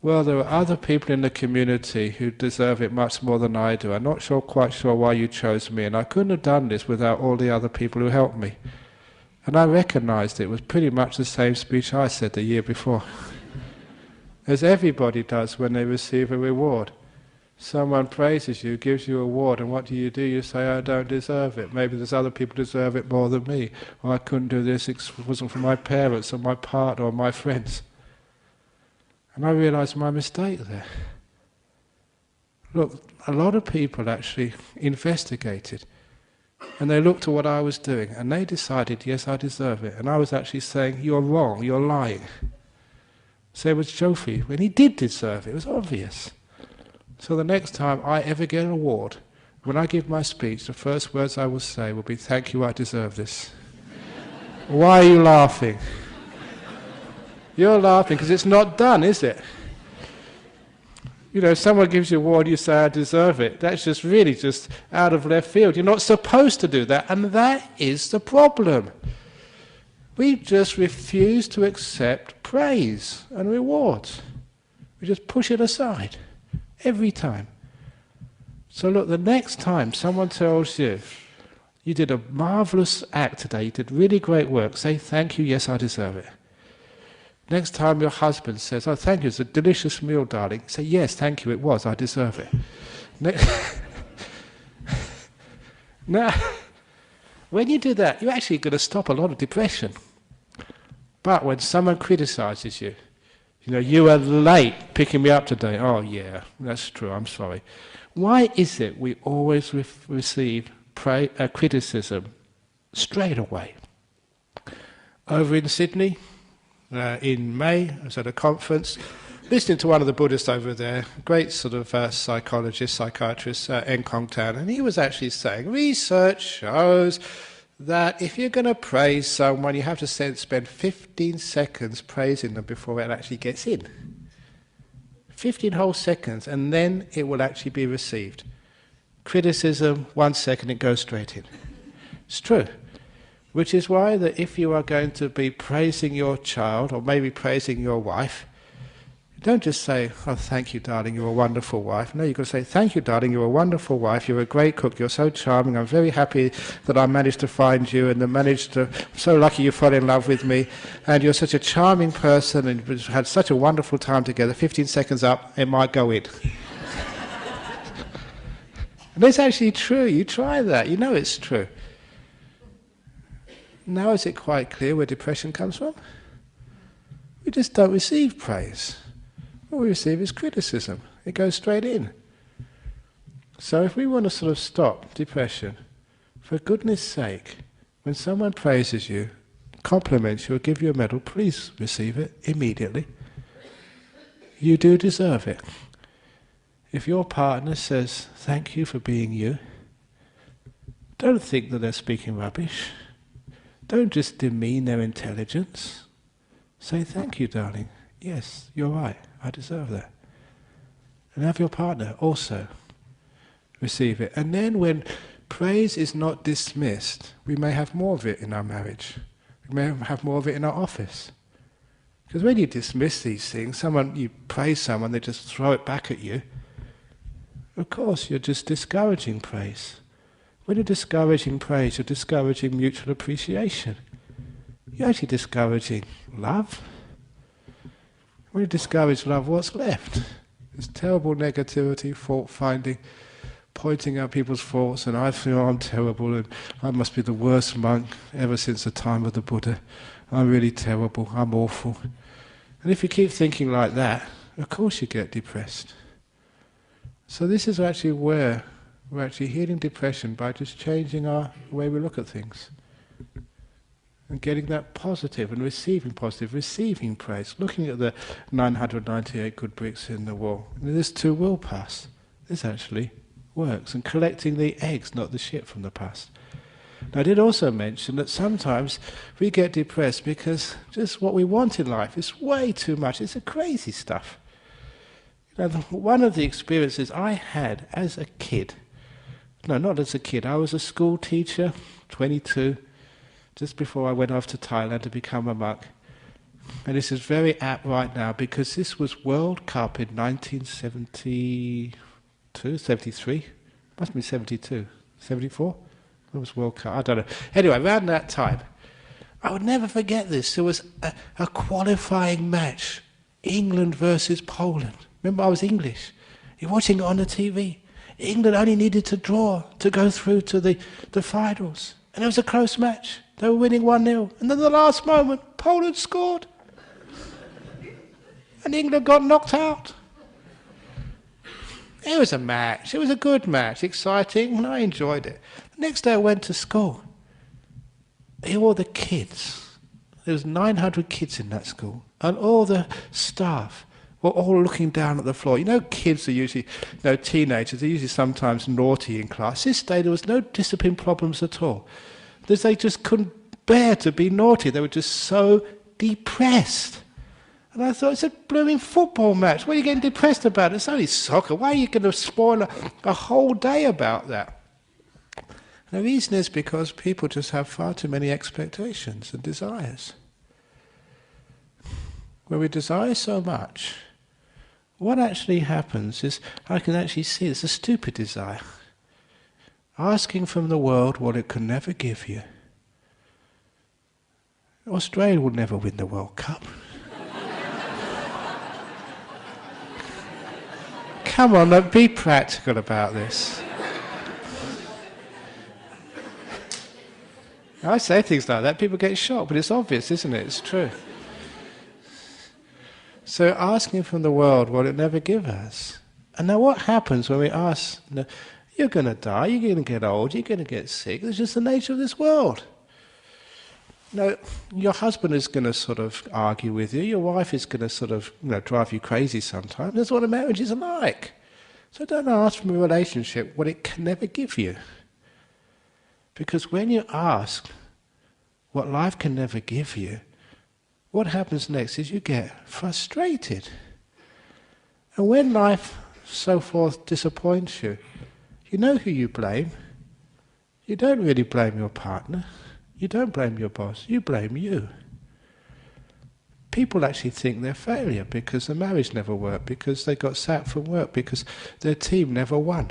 well, there are other people in the community who deserve it much more than I do. I'm not quite sure why you chose me, and I couldn't have done this without all the other people who helped me. And I recognized it was pretty much the same speech I said the year before. As everybody does when they receive a reward. Someone praises you, gives you a reward, and what do? You say, I don't deserve it. Maybe there's other people who deserve it more than me. Or I couldn't do this, it wasn't for my parents or my partner or my friends. And I realized my mistake there. Look, a lot of people actually investigated. And they looked at what I was doing, and they decided, yes, I deserve it. And I was actually saying, you're wrong, you're lying. So it was Jofi, when he did deserve it, it was obvious. So the next time I ever get an award, when I give my speech, the first words I will say will be, thank you, I deserve this. Why are you laughing? You're laughing because it's not done, is it? If someone gives you a award, you say, I deserve it. That's just really just out of left field. You're not supposed to do that, and that is the problem. We just refuse to accept praise and rewards. We just push it aside, every time. So look, the next time someone tells you, you did a marvellous act today, you did really great work, say, thank you, yes, I deserve it. Next time your husband says, oh, thank you, it's a delicious meal, darling. Say, yes, thank you, it was, I deserve it. Now, when you do that, you're actually going to stop a lot of depression. But when someone criticizes you, you are late picking me up today. Oh, yeah, that's true, I'm sorry. Why is it we always receive criticism straight away? Over in Sydney, in May, I was at a conference, listening to one of the Buddhists over there, great sort of psychologist, psychiatrist, Nkong Tan, and he was actually saying, research shows that if you're going to praise someone, you have to spend 15 seconds praising them before it actually gets in. 15 whole seconds, and then it will actually be received. Criticism, 1 second, it goes straight in. It's true. Which is why that if you are going to be praising your child, or maybe praising your wife, don't just say, oh, thank you, darling, you're a wonderful wife. No, you've got to say, thank you, darling, you're a wonderful wife, you're a great cook, you're so charming, I'm very happy that I managed to find you, and I'm so lucky you fell in love with me, and you're such a charming person, and we've had such a wonderful time together. 15 seconds up, it might go in. And it's actually true, you try that, you know it's true. Now is it quite clear where depression comes from? We just don't receive praise. All we receive is criticism. It goes straight in. So if we want to sort of stop depression, for goodness sake, when someone praises you, compliments you, or give you a medal, please receive it immediately. You do deserve it. If your partner says, thank you for being you, Don't think that they're speaking rubbish. Don't just demean their intelligence. Say, thank you, darling. Yes, you're right. I deserve that. And have your partner also receive it. And then when praise is not dismissed, we may have more of it in our marriage. We may have more of it in our office. Because when you dismiss these things, you praise someone, they just throw it back at you. Of course, you're just discouraging praise. When you're discouraging praise, you're discouraging mutual appreciation. You're actually discouraging love. When you discourage love, what's left? There's terrible negativity, fault-finding, pointing out people's faults, and I feel I'm terrible, and I must be the worst monk ever since the time of the Buddha. I'm really terrible, I'm awful. And if you keep thinking like that, of course you get depressed. So this is actually where we're actually healing depression by just changing the way we look at things. And getting that positive and receiving praise. Looking at the 998 good bricks in the wall. This too will pass. This actually works. And collecting the eggs, not the shit from the past. Now, I did also mention that sometimes we get depressed because just what we want in life is way too much. It's a crazy stuff. One of the experiences I had as a kid, no, not as a kid, I was a school teacher, 22, just before I went off to Thailand to become a monk. And this is very apt right now because this was World Cup in 1972, 73, must be 72, 74? It was World Cup, I don't know. Anyway, around that time, I would never forget this. There was a qualifying match, England versus Poland. Remember, I was English. You're watching it on the TV. England only needed to draw to go through to the finals. And it was a close match. They were winning 1-0. And then the last moment, Poland scored. And England got knocked out. It was a match. It was a good match, exciting, and I enjoyed it. The next day I went to school. All the kids, there was 900 kids in that school, and all the staff were all looking down at the floor. You know, kids are usually, teenagers, they're usually sometimes naughty in class. This day there was no discipline problems at all. They just couldn't bear to be naughty. They were just so depressed. And I thought, it's a blooming football match. What are you getting depressed about? It's only soccer. Why are you going to spoil a whole day about that? And the reason is because people just have far too many expectations and desires. When we desire so much, what actually happens is, I can actually see it's a stupid desire. Asking from the world what it can never give you. Australia will never win the World Cup. Come on, be practical about this. I say things like that, people get shocked, but it's obvious, isn't it? It's true. So asking from the world what it never gives us. And now what happens when we ask, you're going to die, you're going to get old, you're going to get sick, it's just the nature of this world. Your husband is going to sort of argue with you, your wife is going to sort of drive you crazy sometimes. That's what a marriage is like. So don't ask from a relationship what it can never give you. Because when you ask what life can never give you, what happens next is you get frustrated. And when life, so forth, disappoints you, you know who you blame. You don't really blame your partner. You don't blame your boss. You blame you. People actually think they're a failure because the marriage never worked, because they got sacked from work, because their team never won.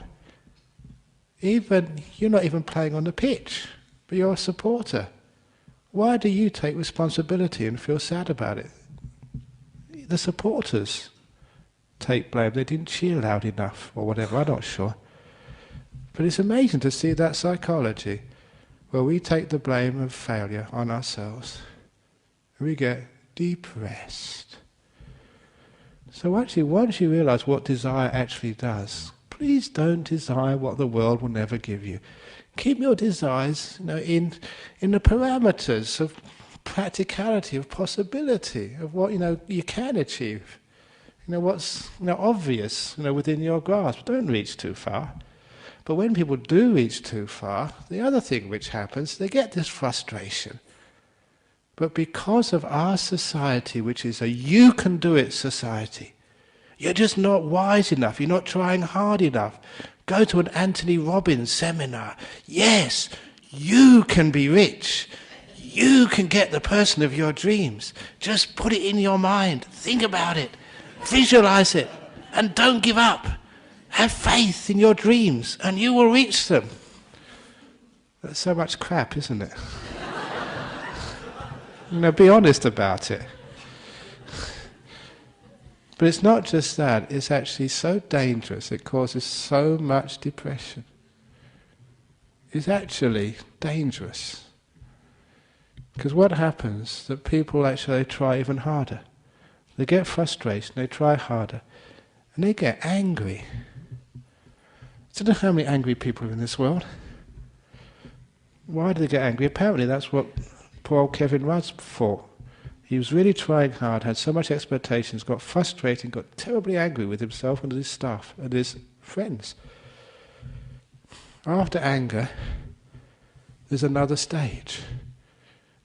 You're not even playing on the pitch, but you're a supporter. Why do you take responsibility and feel sad about it? The supporters take blame. They didn't cheer loud enough or whatever, I'm not sure. But it's amazing to see that psychology where we take the blame of failure on ourselves and we get depressed. So actually, once you realize what desire actually does, please don't desire what the world will never give you. Keep your desires, in the parameters of practicality, of possibility, of what you can achieve. What's obvious, within your grasp. Don't reach too far. But when people do reach too far, the other thing which happens, they get this frustration. But because of our society, which is a you can do it society, you're just not wise enough, you're not trying hard enough. Go to an Anthony Robbins seminar. Yes, you can be rich. You can get the person of your dreams. Just put it in your mind. Think about it. Visualize it. And don't give up. Have faith in your dreams and you will reach them. That's so much crap, isn't it? Be honest about it. But it's not just that, it's actually so dangerous, it causes so much depression. It's actually dangerous. Because what happens, that people actually try even harder. They get frustration, they try harder, and they get angry. I don't know how many angry people are in this world. Why do they get angry? Apparently that's what poor old Kevin Rudd thought. He was really trying hard, had so much expectations, got frustrated, got terribly angry with himself and his staff and his friends. After anger, there's another stage.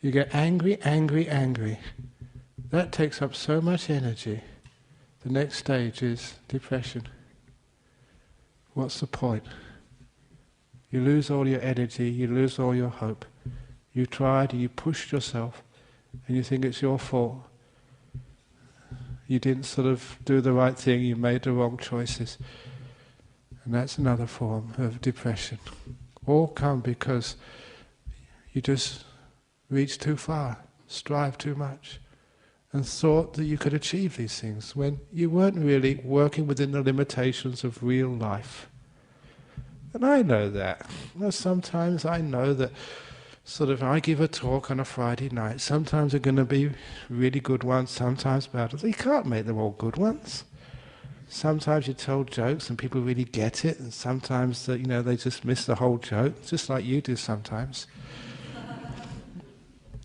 You get angry, angry, angry. That takes up so much energy. The next stage is depression. What's the point? You lose all your energy, you lose all your hope. You tried and you pushed yourself, and you think it's your fault. You didn't sort of do the right thing, you made the wrong choices. And that's another form of depression. All come because you just reached too far, strived too much, and thought that you could achieve these things when you weren't really working within the limitations of real life. And I know that. Sometimes I know that I give a talk on a Friday night. Sometimes they're going to be really good ones, sometimes bad ones. You can't make them all good ones. Sometimes you tell jokes and people really get it, and sometimes they just miss the whole joke, just like you do sometimes.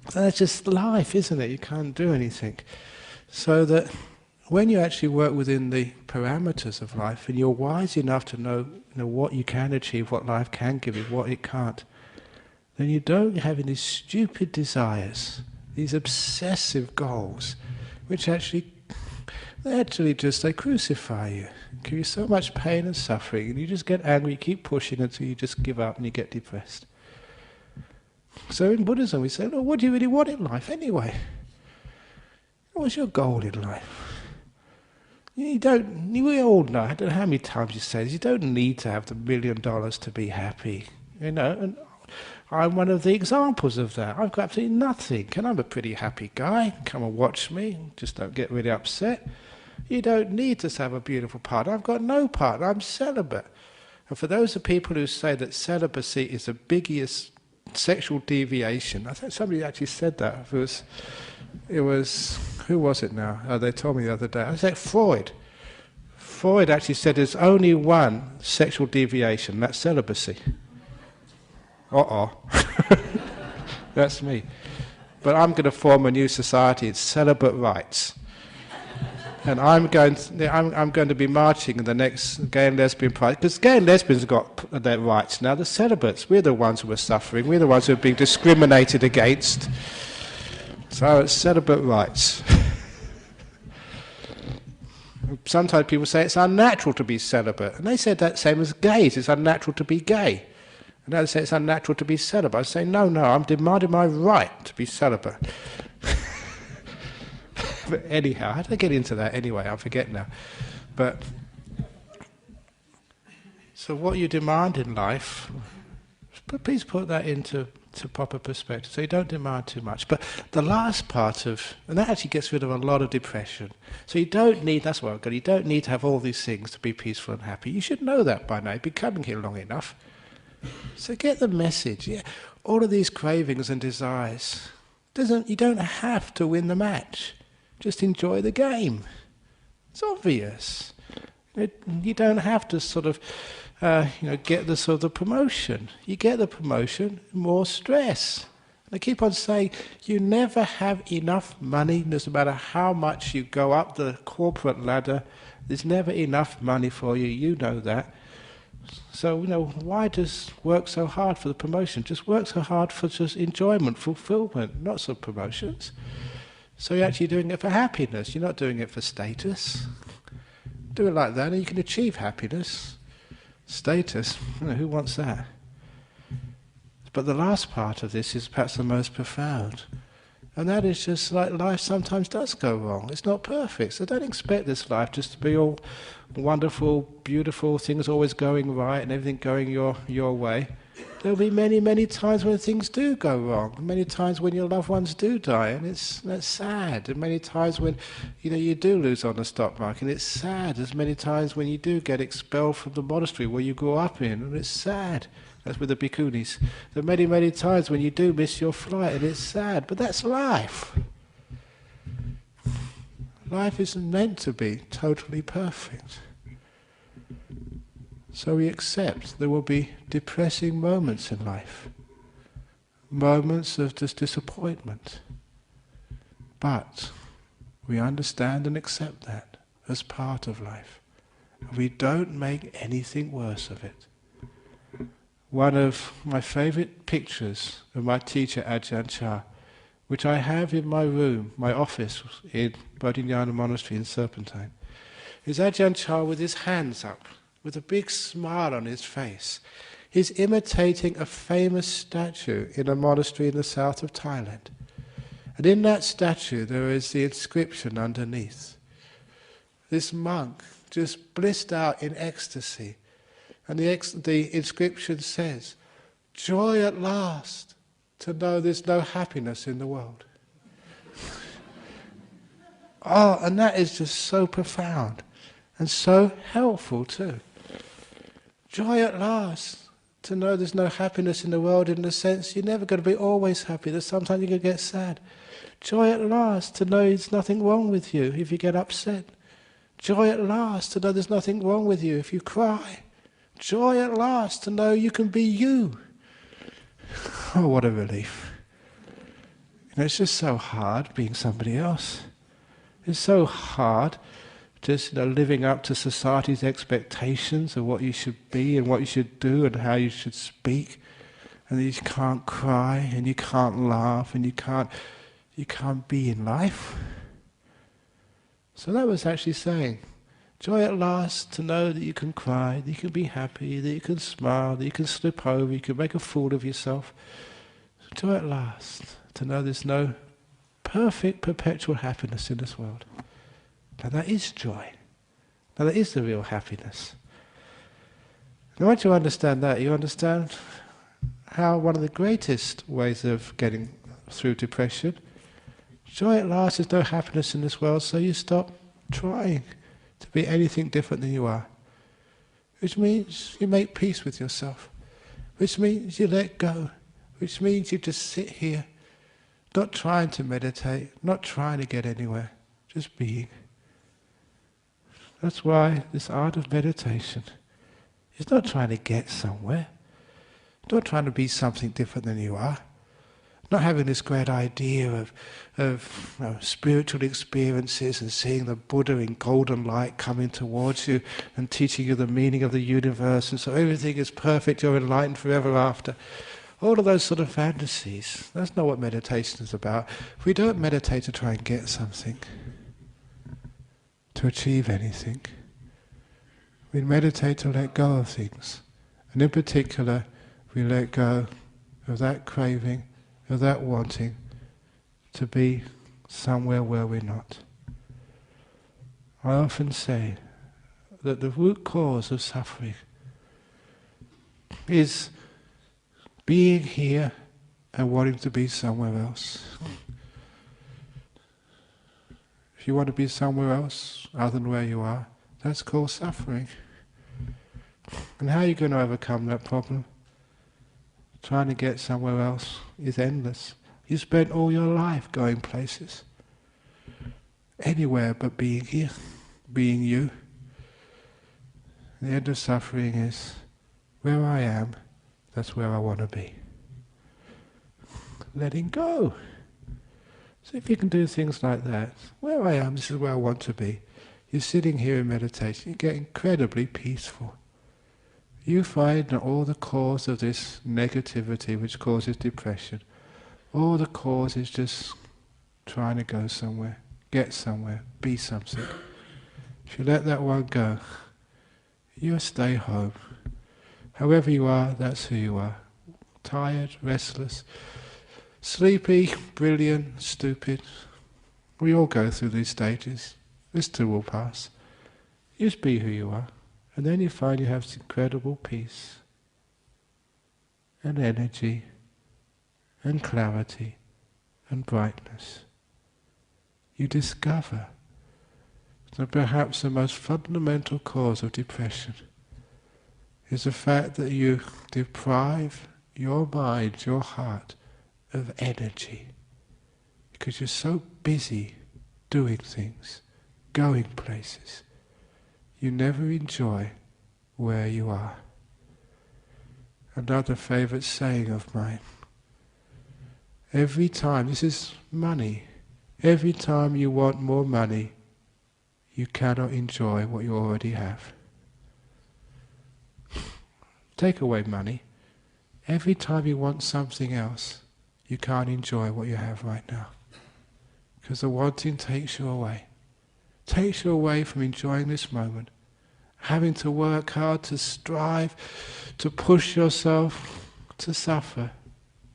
So that's just life, isn't it? You can't do anything. So that when you actually work within the parameters of life, and you're wise enough to know what you can achieve, what life can give you, what it can't, then you don't have any stupid desires, these obsessive goals, which they crucify you, give you so much pain and suffering, and you just get angry, you keep pushing until you just give up and you get depressed. So in Buddhism we say, what do you really want in life anyway? What's your goal in life? We all know, I don't know how many times you say this, you don't need to have the $1 million to be happy, and I'm one of the examples of that. I've got absolutely nothing, and I'm a pretty happy guy. Come and watch me, just don't get really upset. You don't need to have a beautiful partner. I've got no partner, I'm celibate. And for those of people who say that celibacy is the biggest sexual deviation, I think somebody actually said that. It was who was it now? Oh, they told me the other day. I said Freud. Freud actually said there's only one sexual deviation, that's celibacy. That's me. But I'm going to form a new society. It's celibate rights, and I'm going to be marching in the next gay and lesbian pride, because gay and lesbians have got their rights now. The celibates, we're the ones who are suffering. We're the ones who are being discriminated against. So it's celibate rights. Sometimes people say it's unnatural to be celibate, and they said that same as gays. It's unnatural to be gay. And they say it's unnatural to be celibate. I say, no, I'm demanding my right to be celibate. But anyhow, how did I get into that anyway? I forget now. But so what you demand in life, please put that into proper perspective. So you don't demand too much. But the last part and that actually gets rid of a lot of depression. So you don't need, that's what I've got, you don't need to have all these things to be peaceful and happy. You should know that by now. You've been coming here long enough. So get the message. Yeah, all of these cravings and desires, you don't have to win the match. Just enjoy the game. It's obvious. You don't have to get the promotion. You get the promotion, more stress. And I keep on saying, you never have enough money, no matter how much you go up the corporate ladder. There's never enough money for you. You know that. So, why does work so hard for the promotion? Just work so hard for just enjoyment, fulfillment, not so promotions. So you're actually doing it for happiness. You're not doing it for status. Do it like that and you can achieve happiness. Status, who wants that? But the last part of this is perhaps the most profound. And that is just like life sometimes does go wrong. It's not perfect. So don't expect this life just to be all wonderful, beautiful, things always going right and everything going your way. There'll be many, many times when things do go wrong. Many times when your loved ones do die, and that's sad. And many times when you do lose on the stock market, and it's sad. There's many times when you do get expelled from the monastery where you grew up in, and it's sad. That's with the bhikkhunis. There are many, many times when you do miss your flight, and it's sad. But that's life. Life isn't meant to be totally perfect. So we accept there will be depressing moments in life, moments of just disappointment. But we understand and accept that as part of life. We don't make anything worse of it. One of my favorite pictures of my teacher Ajhan, which I have in my room, my office in Bodhinyana Monastery in Serpentine, is Ajhan with his hands up, with a big smile on his face. He's imitating a famous statue in a monastery in the south of Thailand. And in that statue there is the inscription underneath. This monk just blissed out in ecstasy. And the inscription says, "Joy at last to know there's no happiness in the world." Oh, and that is just so profound and so helpful too. Joy at last to know there's no happiness in the world, in the sense you're never going to be always happy, that sometimes you're going to get sad. Joy at last to know there's nothing wrong with you if you get upset. Joy at last to know there's nothing wrong with you if you cry. Joy at last to know you can be you. Oh, what a relief. It's just so hard being somebody else. It's so hard just living up to society's expectations of what you should be and what you should do and how you should speak. And you can't cry and you can't laugh and you can't be in life. So that was actually saying, joy at last to know that you can cry, that you can be happy, that you can smile, that you can slip over, you can make a fool of yourself. Joy at last to know there's no perfect perpetual happiness in this world. Now that is joy. Now that is the real happiness. And once you understand that, you understand how one of the greatest ways of getting through depression, joy at last is no happiness in this world, so you stop trying to be anything different than you are. Which means you make peace with yourself. Which means you let go. Which means you just sit here, not trying to meditate, not trying to get anywhere, just being. That's why this art of meditation is not trying to get somewhere, not trying to be something different than you are, not having this great idea of spiritual experiences and seeing the Buddha in golden light coming towards you and teaching you the meaning of the universe, and so everything is perfect, you're enlightened forever after. All of those sort of fantasies, that's not what meditation is about. We don't meditate to try and get something, to achieve anything. We meditate to let go of things. And in particular, we let go of that craving, of that wanting to be somewhere where we're not. I often say that the root cause of suffering is being here and wanting to be somewhere else. If you want to be somewhere else other than where you are, that's called suffering. And how are you going to overcome that problem? Trying to get somewhere else is endless. You spent all your life going places. Anywhere but being here, being you. The end of suffering is where I am, that's where I want to be. Letting go. So if you can do things like that, where I am, this is where I want to be. You're sitting here in meditation, you get incredibly peaceful. you find that all the cause of this negativity which causes depression, all the cause is just trying to go somewhere, get somewhere, be something. If you let that one go, you'll stay home. However you are, that's who you are. Tired, restless, sleepy, brilliant, stupid. We all go through these stages. This too will pass. You just be who you are. And then you find you have this incredible peace and energy and clarity and brightness. You discover that perhaps the most fundamental cause of depression is the fact that you deprive your mind, your heart, of energy. Because you're so busy doing things, going places, you never enjoy where you are. Another favourite saying of mine, every time, this is money, every time you want more money, you cannot enjoy what you already have. Take away money, every time you want something else, you can't enjoy what you have right now. Because the wanting takes you away. Takes you away from enjoying this moment. Having to work hard, to strive, to push yourself, to suffer.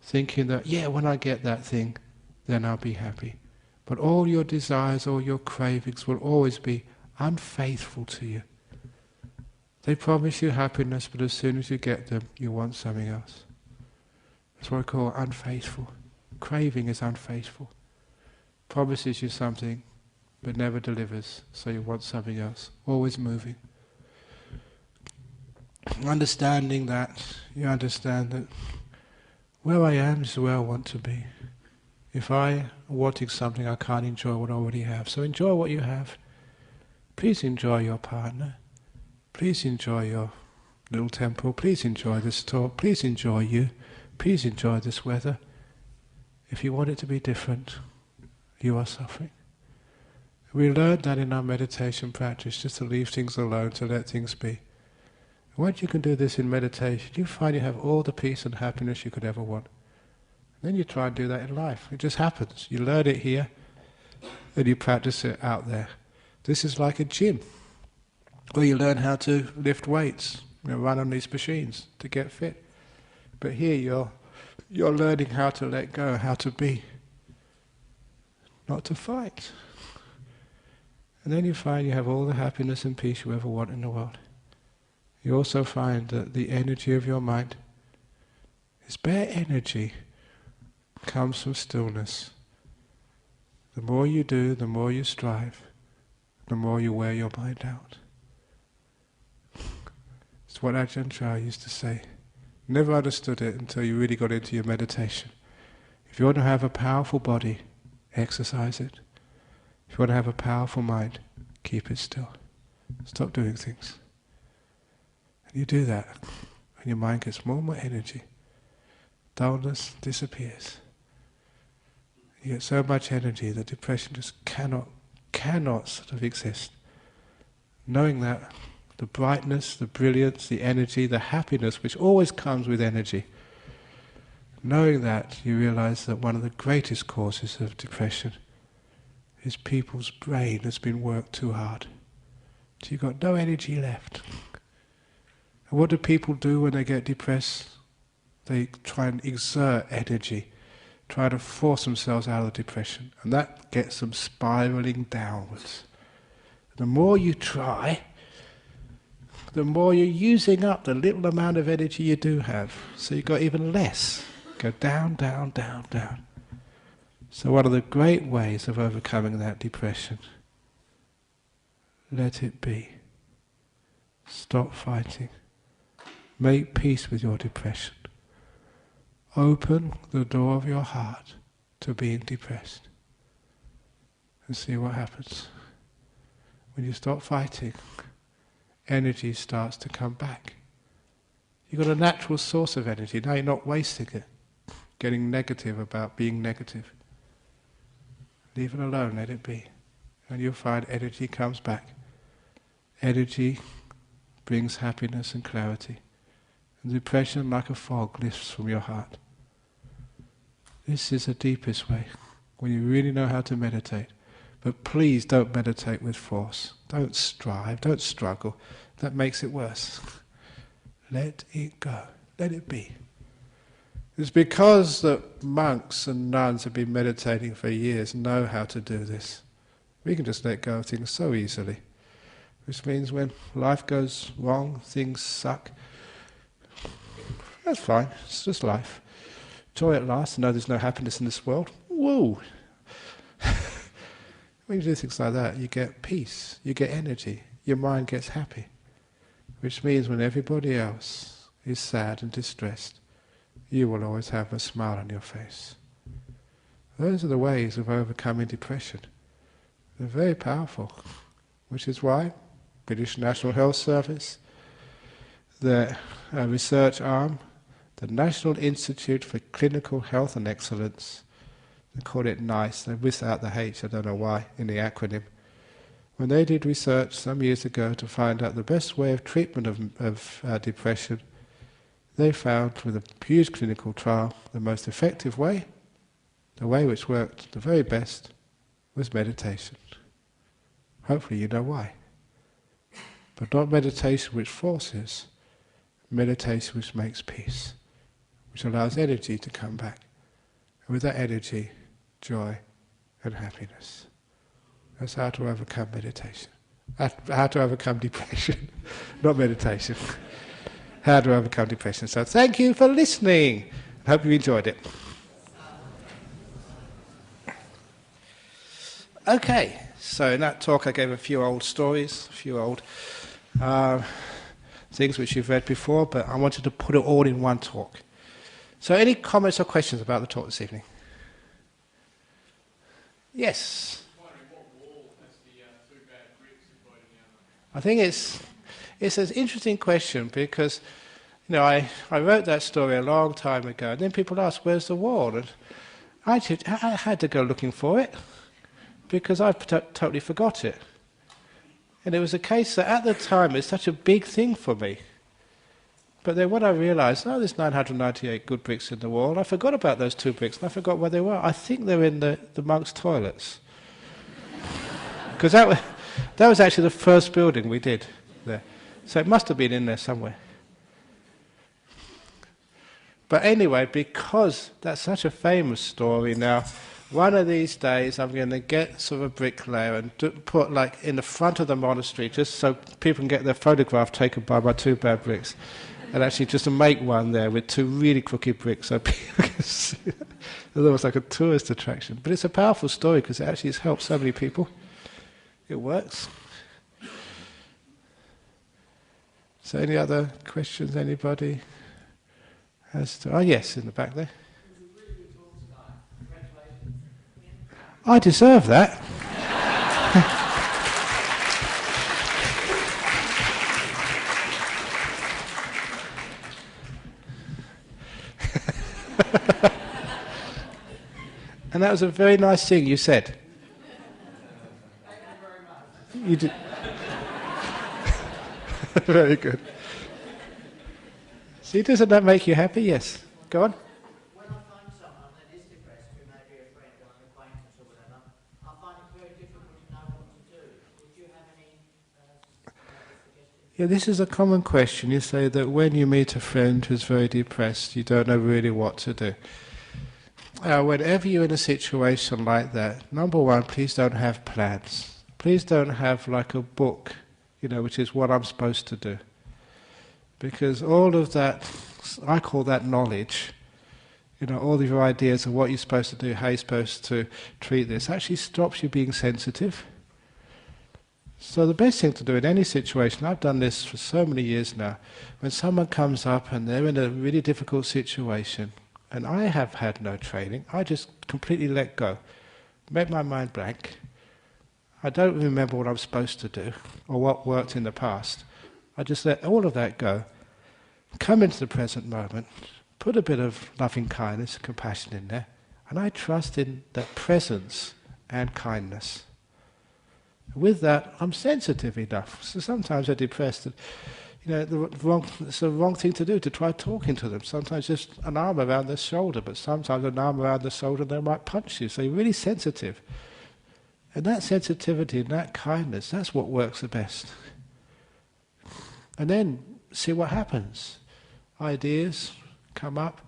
Thinking that, yeah, when I get that thing, then I'll be happy. But all your desires, all your cravings will always be unfaithful to you. They promise you happiness, but as soon as you get them, you want something else. That's what I call unfaithful. Craving is unfaithful. Promises you something, but never delivers, so you want something else. Always moving. Understanding that, you understand that where I am is where I want to be. If I am wanting something, I can't enjoy what I already have. So enjoy what you have. Please enjoy your partner. Please enjoy your little temple. Please enjoy this talk. Please enjoy you. Please enjoy this weather. If you want it to be different, you are suffering. We learned that in our meditation practice, just to leave things alone, to let things be. Once you can do this in meditation, you find you have all the peace and happiness you could ever want. Then you try and do that in life. It just happens. You learn it here, and you practice it out there. This is like a gym, where you learn how to lift weights, run on these machines to get fit. But here you're learning how to let go, how to be, not to fight. And then you find you have all the happiness and peace you ever want in the world. You also find that the energy of your mind is bare energy, comes from stillness. The more you do, the more you strive, the more you wear your mind out. It's what Ajhan used to say. Never understood it until you really got into your meditation. If you want to have a powerful body, exercise it. If you want to have a powerful mind, keep it still. Stop doing things. And you do that, and your mind gets more and more energy. Dullness disappears. You get so much energy that depression just cannot sort of exist. Knowing that, the brightness, the brilliance, the energy, the happiness, which always comes with energy. Knowing that, you realize that one of the greatest causes of depression is people's brain has been worked too hard. So you've got no energy left. And what do people do when they get depressed? They try and exert energy, try to force themselves out of the depression, and that gets them spiraling downwards. The more you try, the more you're using up the little amount of energy you do have. So you've got even less. Go down, down, down, down. So one of the great ways of overcoming that depression, let it be. Stop fighting. Make peace with your depression. Open the door of your heart to being depressed. And see what happens. When you stop fighting, energy starts to come back. You've got a natural source of energy. Now you're not wasting it, getting negative about being negative. Leave it alone, let it be. And you'll find energy comes back. Energy brings happiness and clarity. And depression, like a fog, lifts from your heart. This is the deepest way, when you really know how to meditate. But please don't meditate with force. Don't strive, don't struggle. That makes it worse. Let it go. Let it be. It's because that monks and nuns have been meditating for years, know how to do this. We can just let go of things so easily. Which means when life goes wrong, things suck, that's fine, it's just life. Joy at last, know there's no happiness in this world. Woo! When you do things like that, you get peace, you get energy, your mind gets happy. Which means when everybody else is sad and distressed, you will always have a smile on your face. Those are the ways of overcoming depression. They're very powerful, which is why British National Health Service, the research arm, the National Institute for Clinical Health and Excellence, they call it NICE, they whisk out the H, I don't know why, in the acronym. When they did research some years ago to find out the best way of treatment of depression, they found with a huge clinical trial the most effective way, the way which worked the very best, was meditation. Hopefully you know why. But not meditation which forces, meditation which makes peace, which allows energy to come back. And with that energy, joy and happiness. That's how to overcome meditation. How to overcome depression, not meditation. How to overcome depression. So thank you for listening. I hope you enjoyed it. Okay, so in that talk I gave a few old stories, a few old things which you've read before, but I wanted to put it all in one talk. So any comments or questions about the talk this evening? Yes? I think it's an interesting question because, you know, I wrote that story a long time ago, and then people asked, where's the wall? And I had to go looking for it because I totally forgot it. And it was a case that at the time it's such a big thing for me. But then when I realised, oh, there's 998 good bricks in the wall, I forgot about those 2 bricks and I forgot where they were. I think they're in the monks' toilets. Because that was actually the first building we did there. So it must have been in there somewhere. But anyway, because that's such a famous story now, one of these days I'm going to get sort of a bricklayer and put like in the front of the monastery just so people can get their photograph taken by my 2 bad bricks. And actually just to make one there with 2 really crooked bricks so people can see it. It's almost like a tourist attraction. But it's a powerful story because it actually has helped so many people. It works. So any other questions anybody has to... Oh yes, in the back there. I deserve that. And that was a very nice thing you said. Thank you very much. You did. Very good. See, doesn't that make you happy? Yes. Go on. When I find someone that is depressed, who may be a friend or an acquaintance or whatever, I find it very difficult to know what to do. Would you have any suggestions? Yeah, this is a common question. You say that when you meet a friend who's very depressed, you don't know really what to do. Whenever you're in a situation like that, number one, please don't have plans. Please don't have like a book, which is what I'm supposed to do. Because all of that, I call that knowledge, all of your ideas of what you're supposed to do, how you're supposed to treat this, actually stops you being sensitive. So the best thing to do in any situation, I've done this for so many years now, when someone comes up and they're in a really difficult situation, and I have had no training, I just completely let go, make my mind blank. I don't remember what I'm supposed to do, or what worked in the past. I just let all of that go, come into the present moment, put a bit of loving kindness and compassion in there, and I trust in that presence and kindness. With that, I'm sensitive enough. So sometimes I'm depressed, and It's the wrong thing to do, to try talking to them. Sometimes just an arm around their shoulder, but sometimes an arm around the shoulder, they might punch you. So you're really sensitive. And that sensitivity and that kindness, that's what works the best. And then see what happens. Ideas come up,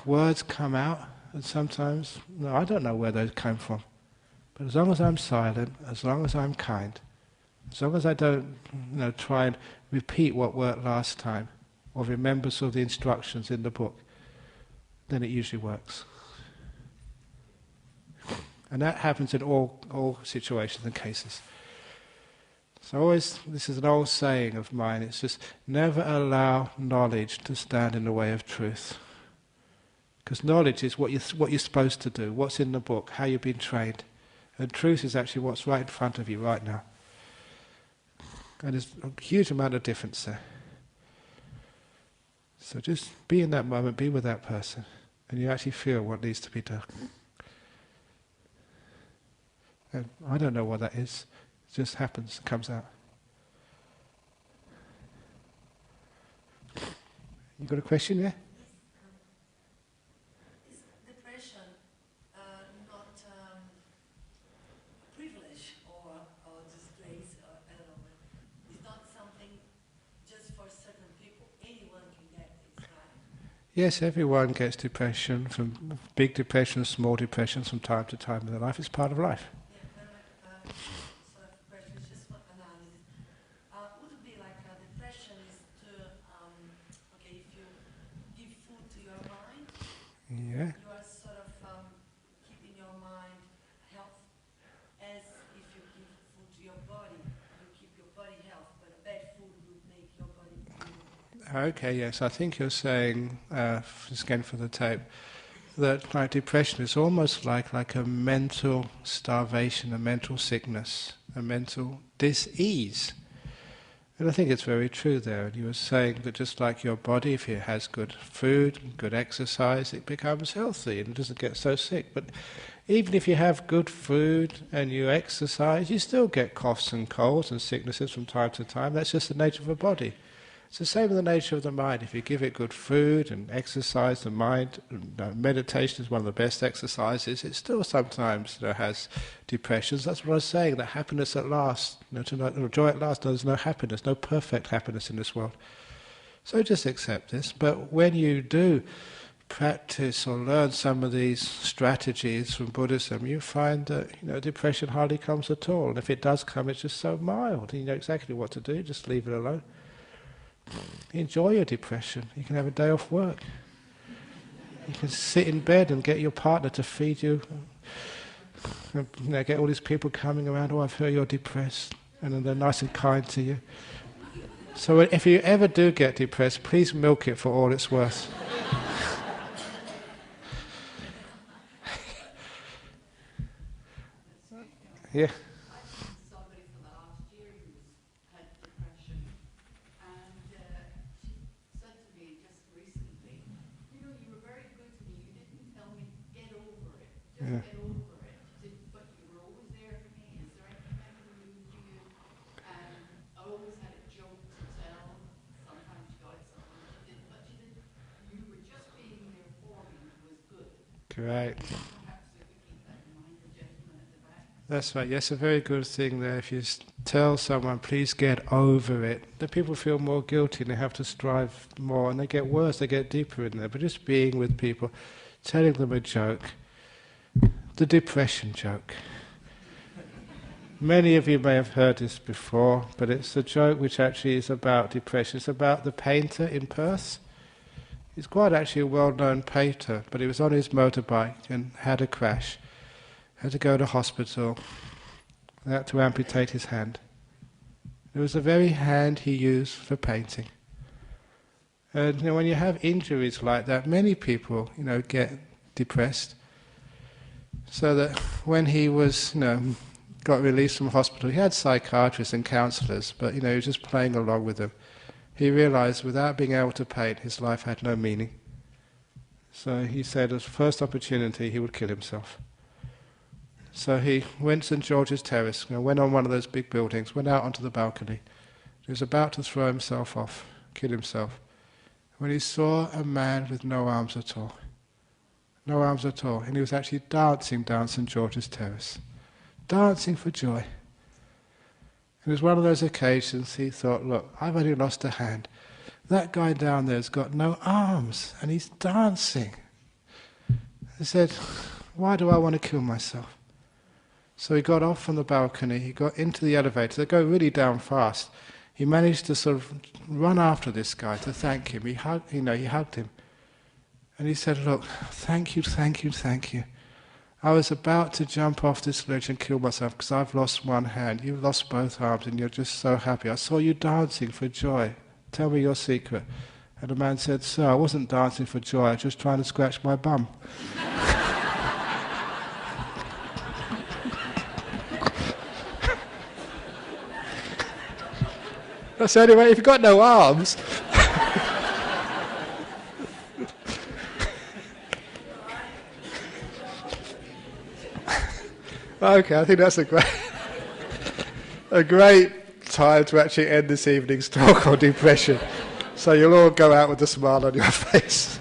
words come out, and sometimes, I don't know where those came from. But as long as I'm silent, as long as I'm kind, as long as I don't try and repeat what worked last time, or remember sort of the instructions in the book, then it usually works. And that happens in all situations and cases. So this is an old saying of mine, it's just never allow knowledge to stand in the way of truth. Because knowledge is what you're supposed to do, what's in the book, how you've been trained. And truth is actually what's right in front of you right now. And there's a huge amount of difference there. So just be in that moment, be with that person, and you actually feel what needs to be done. And I don't know what that is. It just happens, comes out. You got a question there? Is depression not privilege or disgrace or I don't know? It's not something just for certain people. Anyone can get this, right? Yes, everyone gets depression, from big depressions, small depressions from time to time in their life. It's part of life. Sort of question is just for analysis. Would it be like depression is to, if you give food to your mind, Yeah. you are sort of keeping your mind health, as if you give food to your body, you keep your body health, but bad food would make your body ill. Okay, yes, I think you're saying, just again for the tape, that like depression is almost like a mental starvation, a mental sickness, a mental dis-ease. And I think it's very true there. And you were saying that just like your body, if it has good food, good exercise, it becomes healthy and it doesn't get so sick. But even if you have good food and you exercise, you still get coughs and colds and sicknesses from time to time. That's just the nature of a body. It's the same with the nature of the mind. If you give it good food and exercise the mind, meditation is one of the best exercises, it still sometimes has depressions. That's what I was saying, that happiness at last, joy at last, there's no happiness, no perfect happiness in this world. So just accept this. But when you do practice or learn some of these strategies from Buddhism, you find that depression hardly comes at all. And if it does come, it's just so mild. You know exactly what to do, just leave it alone. Enjoy your depression. You can have a day off work. You can sit in bed and get your partner to feed you. Get all these people coming around, I've heard you're depressed. And then they're nice and kind to you. So if you ever do get depressed, please milk it for all it's worth. Yeah. Get over it. But you were always there for me. Is there anything I can do to you? I always had a joke to tell. Sometimes she got it, sometimes she didn't. But you were just being there for me was good. Great. Perhaps we could keep that in mind, the gentleman at the back. That's right. Yes, a very good thing there. If you tell someone, please get over it, then people feel more guilty and they have to strive more, and they get worse, they get deeper in there. But just being with people, telling them a joke, the depression joke. Many of you may have heard this before, but it's a joke which actually is about depression. It's about the painter in Perth. He's quite actually a well-known painter, but he was on his motorbike and had a crash. Had to go to hospital. They had to amputate his hand. It was the very hand he used for painting. And when you have injuries like that, many people, get depressed. So that when he was, got released from hospital, he had psychiatrists and counsellors, but he was just playing along with them. He realised without being able to paint, his life had no meaning. So he said, as first opportunity, he would kill himself. So he went to St George's Terrace, went on one of those big buildings, went out onto the balcony, He was about to throw himself off, kill himself, when he saw a man with no arms at all. No arms at all. And he was actually dancing down St. George's Terrace. Dancing for joy. And it was one of those occasions he thought, look, I've only lost a hand. That guy down there's got no arms, and he's dancing. He said, why do I want to kill myself? So he got off from the balcony, he got into the elevator. They go really down fast. He managed to sort of run after this guy to thank him. He hugged him. And he said, look, thank you, thank you, thank you. I was about to jump off this ledge and kill myself because I've lost one hand. You've lost both arms and you're just so happy. I saw you dancing for joy. Tell me your secret. And the man said, sir, I wasn't dancing for joy. I was just trying to scratch my bum. So anyway, if you've got no arms... Okay, I think that's a great time to actually end this evening's talk on depression. So you'll all go out with a smile on your face.